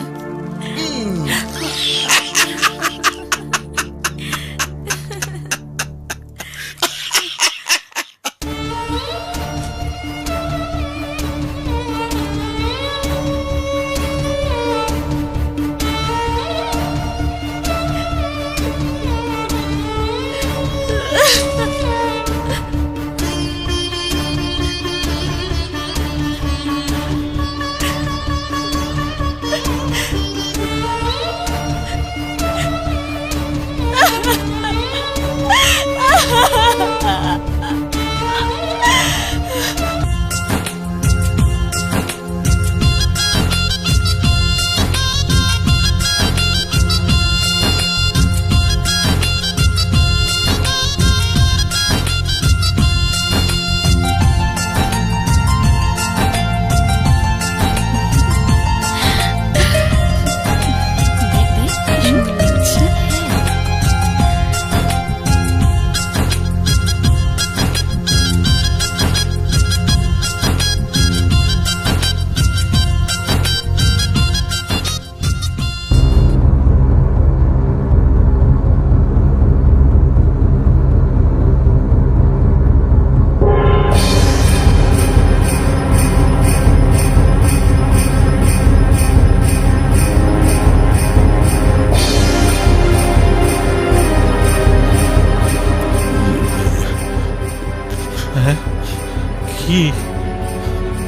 কি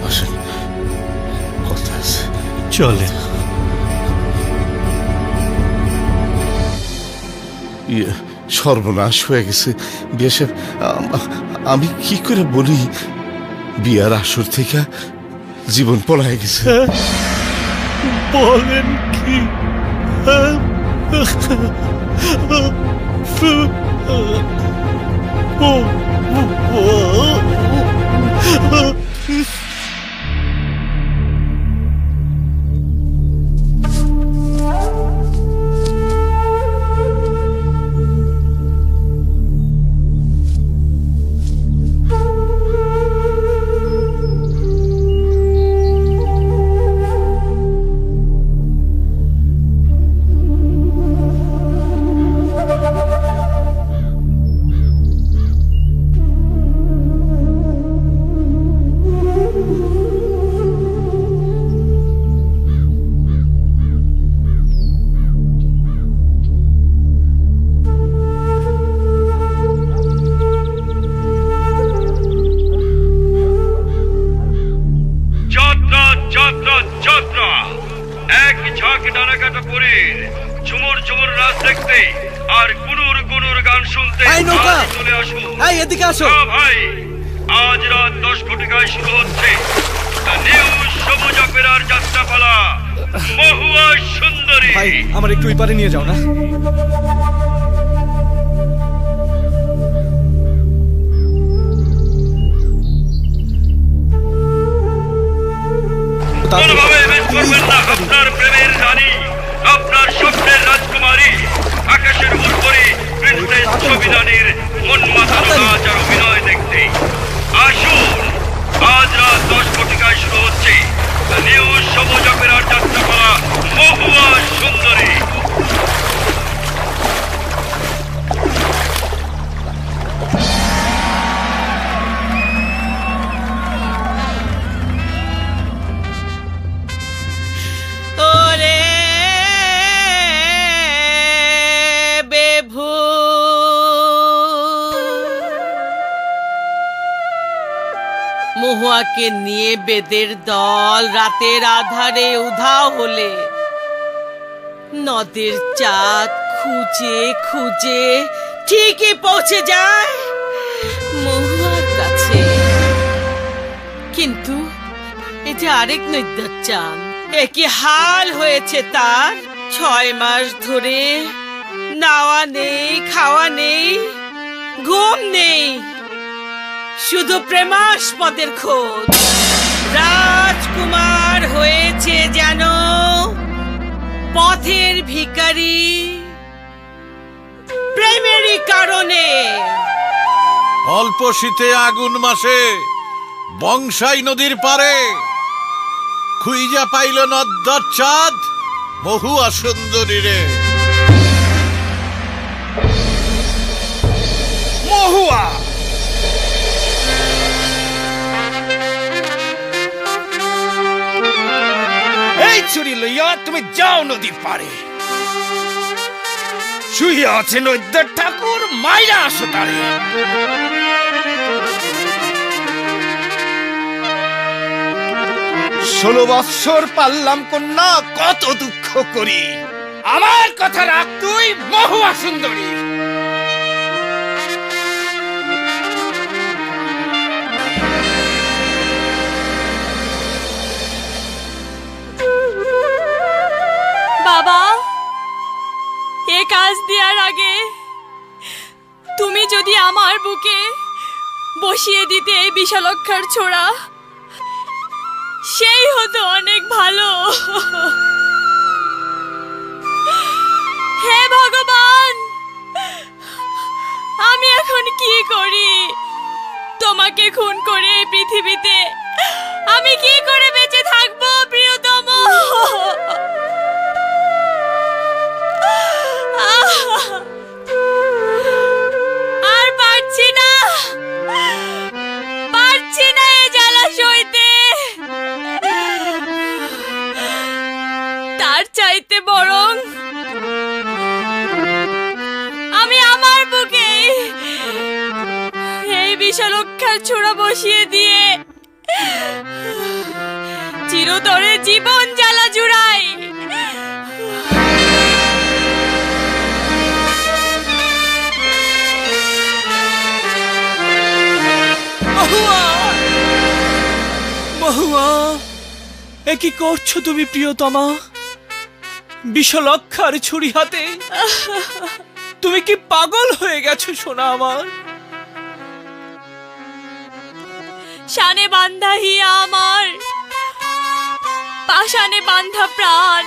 আসেন, কথা আছে, চলেন। সর্বনাশ হয়ে গেছে বিয়া সাহেব। আমি কি করে বলি, বিয়ার আসর থেকে জীবন পলায় গেছে। বলেন কি? ঝুমুর ঝুমুর নাচ দেখতে আর কুনুর কুনুর গান শুনতে চলে আসুন। এদিকে আসো ভাই, আজ রাত 10 ঘটিকায় শুরু হচ্ছে নিউ সবুজ অপেরার যাত্রাপালা মহুয়া সুন্দরী। ভাই, আমার একটু ওই পারে নিয়ে যাও না। কোনোভাবে মিস করবেন না আপনার প্রেমের রানী, আপনার স্বপ্নের রাজকুমারী, আকাশের উপরে প্রিন্সেস ছবিদানির মন মাতানো নাচ আর অভিনয় দেখতে আসুন। আজ রাত 10 ঘটিকায় শুরু হচ্ছে নিউ সবুজ অপেরার যাত্রাপালা মহুয়া সুন্দরী। মহুয়াকে নিয়ে বেদের দল রাতের আধারে উধাও হলে নদের চাঁদ খুঁজে খুঁজে ঠিকই পৌঁছে যায় মহুয়ার কাছে। কিন্তু এটা আরেক নৈদ্যার চান। একই হাল হয়েছে তার। 6 মাস ধরে নাওয়া নেই, খাওয়া নেই, ঘুম নেই, শুধু প্রেমাস্পদের খোঁজ। রাজকুমার হয়েছে যেন পথের ভিখারি প্রেমেরই কারণে। অল্প শীতে আগুন মাসে বংশাই নদীর পারে খুইজা পাইল নদ্দর চাঁদ মহুয়া সুন্দরী রে। মহুয়া এই ছুরি লইয়া তুমি যাও নদীর পারে। শুইয়া আছে নৈদ্যের ঠাকুর, মাইরা আসো তারে। 16 বৎসর পাললাম কন্যা, কত দুঃখ করি। আমার কথা রাখ তুই মহুয়া সুন্দরী। বাবা, এ কাজ দেওয়ার আগে তুমি যদি আমার বুকে বসিয়ে দিতে এই বিশালক্ষার ছোড়া, সেই হতো অনেক ভালো। হে ভগবান, আমি এখন কি করি? তোমাকে খুন করে এই পৃথিবীতে আমি কি করে বেঁচে থাকবো প্রিয়তম? আর পারছি না, পারছি না এই জ্বালা সইতে। তার চাইতে বরং আমি আমার বুকে এই বিশালক্ষার ছোড়া বসিয়ে দিয়ে চিরতরে জীবন জ্বালা জুড়াই। মহুয়া, এ কি করছো তুমি প্রিয়তমা? বিশালক্ষার ছুরি হাতে তুমি কি পাগল হয়ে গেছো সোনা আমার? শানে বান্ধা হিয়া আমার, পাশানে বান্ধা প্রাণ,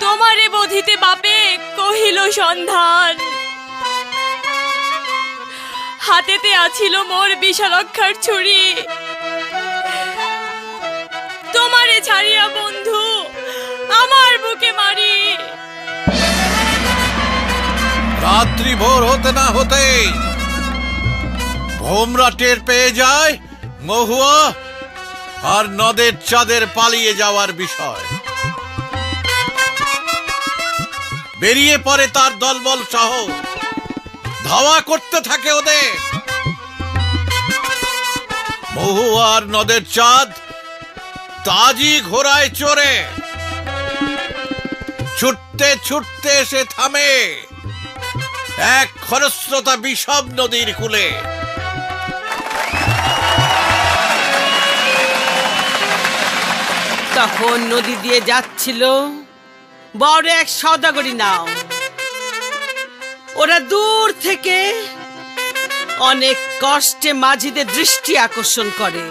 তোমারে বধিতে বাপে কহিল সন্ধান। হাতেতে আছিল মোর বিশালক্ষার ছুরি, তোমারে ছাড়িয়া বন্ধু আমার বুকে মারি। রাত্রি ভোর হতে না হতে ভোমরা টের পেয়ে যায় মহুয়া আর নদের চাঁদের পালিয়ে যাওয়ার বিষয়। বেরিয়ে পড়ে তার দলবল সহ, ধাওয়া করতে থাকে ওদের। মহুয়া আর নদের চাঁদ তাজি ঘোড়ায় চড়ে ছুটতে ছুটতে এসে থামে এক খরস্রোতা বিষম নদীর কূলে। তখন নদী দিয়ে যাচ্ছিল বড় এক সওদাগরি নাও। ওরা দূর থেকে অনেক কষ্টে মাঝিদের দৃষ্টি আকর্ষণ করে।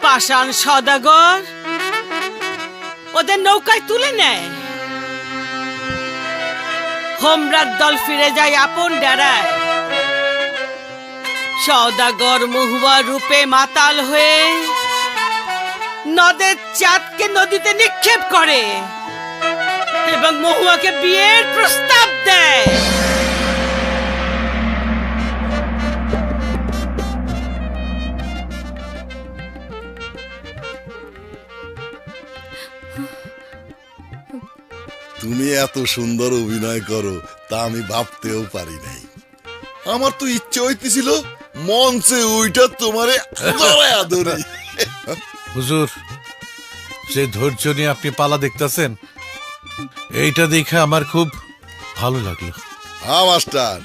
পাষাণ সওদাগর ওদের নৌকায় তুলে নেয়। হোমরার দল ফিরে যায় আপন ডেরায়। সওদাগর মহুয়া রূপে মাতাল হয়ে নদের চাঁদকে নদীতে নিক্ষেপ করে এবং মহুয়াকে বিয়ের প্রস্তাব দেয়। তুমি এত সুন্দর অভিনয় করো তা আমি ভাবতেও পারি নাই। আমার তো ইচ্ছে হইতেছিল মঞ্চে ওইটা তোমারে ধরায়া ধরি। হুজুর, যে ধৈর্য নিয়ে আপনি পালা দেখতেছেন, এইটা দেখে আমার খুব ভালো লাগলো। হ্যাঁ মাস্টার,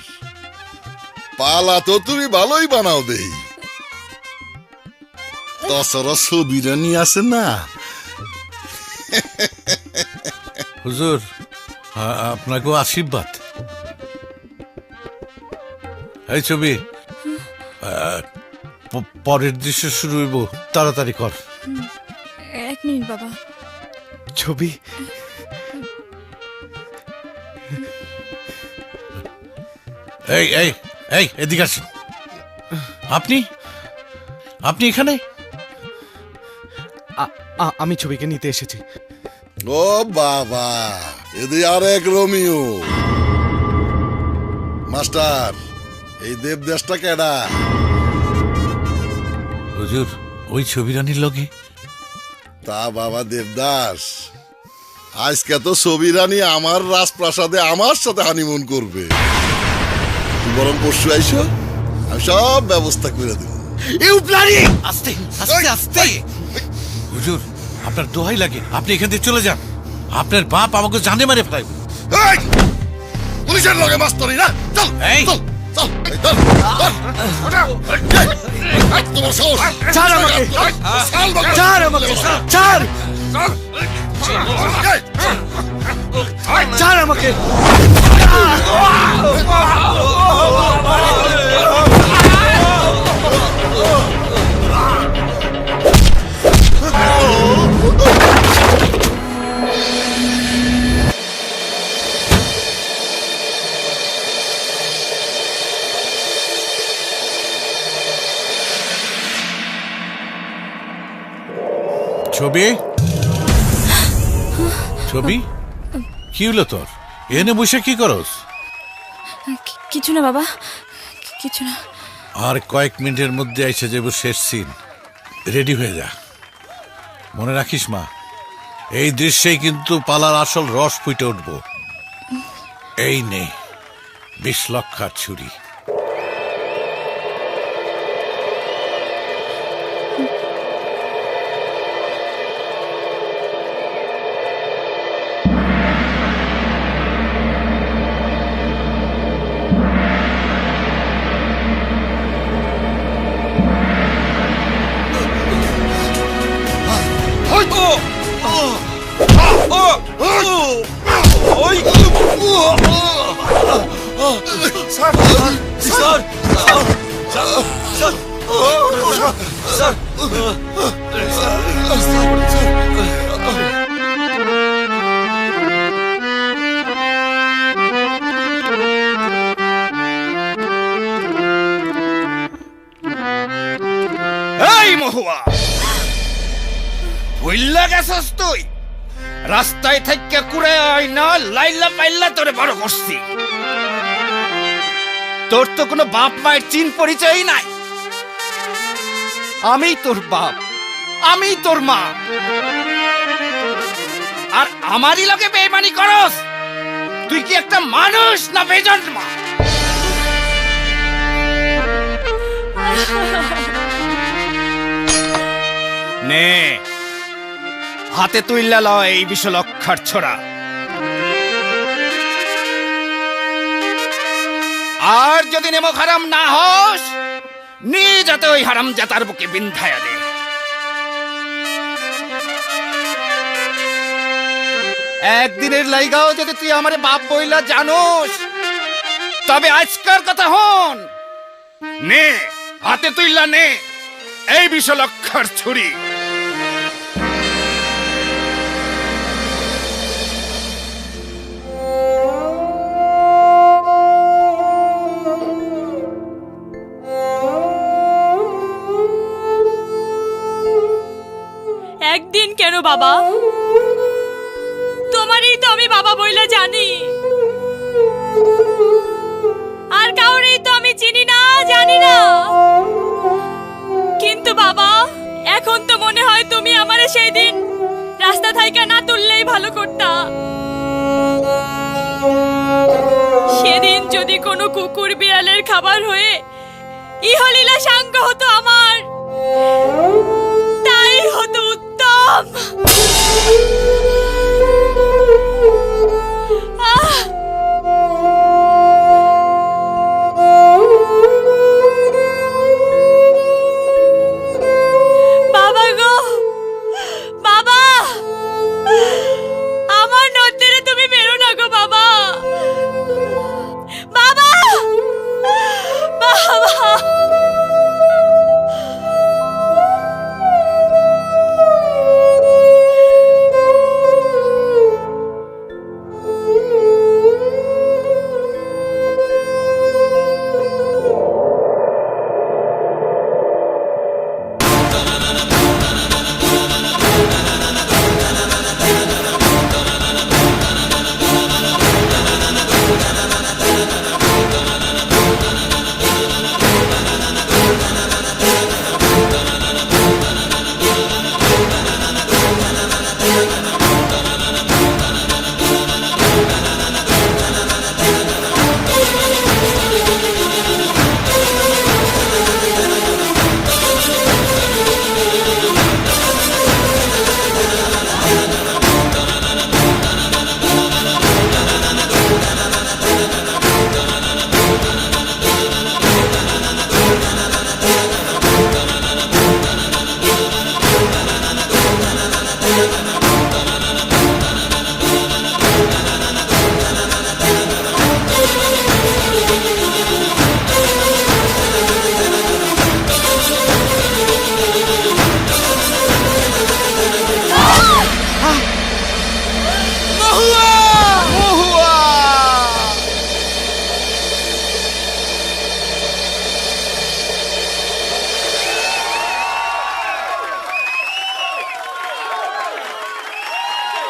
পালা তো তুমি ভালোই বানাও দেই। তাছাড়া ছবিটা নিয়ে আসে না। হুজুর, আপনাকেও আশীর্বাদ। এই ছবি, পরের দৃশ্য শুরু হইব, তাড়াতাড়ি কর। 1 মিনিট বাবা। ছবি এই এই এই এদিকে আসুন। আপনি আপনি এখানে? আমি ছবিকে নিতে এসেছি। ও বাবা, এদি আরেক রোমিও। মাস্টার, এই দেবদাসটা কেডা? হুজুর, ওই ছবি রানীর লগে। তা বাবা দেবদাস, আজকে তো ছবি রানী আমার রাজপ্রাসাদে আমার সাথে হানিমুন করবে। তুই বরং পরশু আইসো, আমি সব ব্যবস্থা করে দেব। আস্তে আস্তে আস্তে। হুজুর, আপনার দোহাই লাগে, আপনি এখান থেকে চলে যান। আপনার বাপ আমাকে জানে মারে ফেলাইবে। পুলিশের লগে মাস্টারি না, চল চল চল। এই ধর, ধর, তোমার সাহস। ছাড় আমাকে, ছাড় আমাকে, ছাড়, ছাড় আমাকে। ছবি, ছবি, কি হলো তোর? এনে বসে কি করস? কিছু না বাবা, কিছু না। আর কয়েক মিনিটের মধ্যে এসে যাবো শেষ সিন। রেডি হয়ে যা। মনে রাখিস মা, এই দৃশ্যেই কিন্তু পালার আসল রস ফুটে উঠবো। এই নে 20 লক্ষার ছুরি। এই মহুয়া, ভুইল্লা গেছস তুই? রাস্তায় থেকে কুড়ে আয় না, লাইলা পাইল্লা তোরে বড় করছি। তোর তো কোনো বাপ মায়ের চিন পরিচয়ই নাই। আমি তোর বাপ, আমি তোর মা, আর আমারই লোকে বেইমানি করস? তুই কি একটা মানুষ না বেজন্মা? নে, হাতে তুইলা ল এই 20 লক্ষার ছোড়া। আর যদি নেমো হারাম না হস, নিয়ে যাতে ওই হারাম জাতার বুকে বিন্ধায়া দে। একদিনের লাইগাও যদি তুই আমারে বাপ বইলা জানোস, তবে আজকার কথা হন। নে, হাতে তুইলা নে এই 20 লক্ষার ছুরি। একদিন কেন বাবা? তোমারই তো আমি বাবা বইলা জানি, আর কাউরেই তো আমি চিনি না, জানি না। কিন্তু বাবা, এখন তো মনে হয় তুমি আমারে সেই দিন রাস্তা থাইকা না তুললেই ভালো করতা। সেদিন যদি কোনো কুকুর বিড়ালের খাবার হয়ে ইহলীলা সাঙ্গ হতো আমার, তাই হতো উত্তম।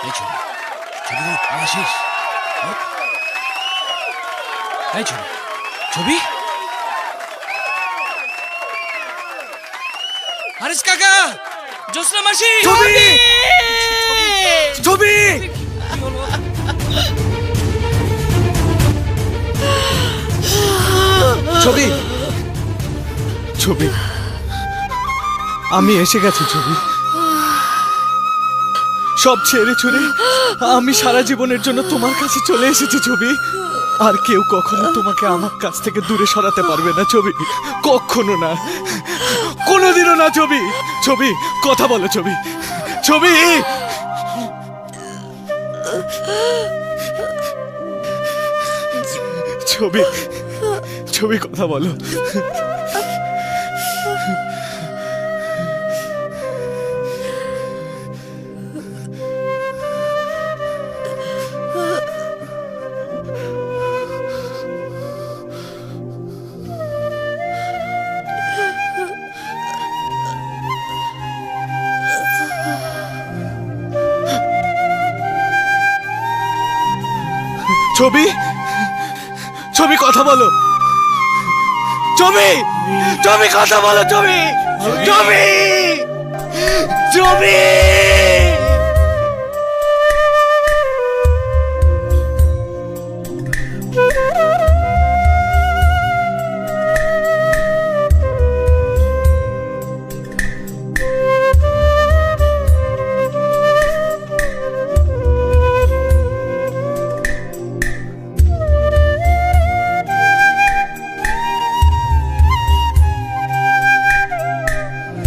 এই ছবি ছবি আসিস এই ছবি ছবি হারিস কাকা জোসনা মাসি ছবি ছবি ছবি ছবি আমি এসে গেছি ছবি সব ছেড়ে ছুড়ে আমি সারা জীবনের জন্য তোমার কাছে চলে এসেছি ছবি আর কেউ কখনো তোমাকে আমার কাছ থেকে দূরে সরাতে পারবে না ছবি কখনো না কোনোদিনও না ছবি ছবি কথা বলো ছবি ছবি ছবি ছবি কথা বলো ছবি ছবি কথা বলো ছবি ছবি কথা বলো ছবি ছবি ছবি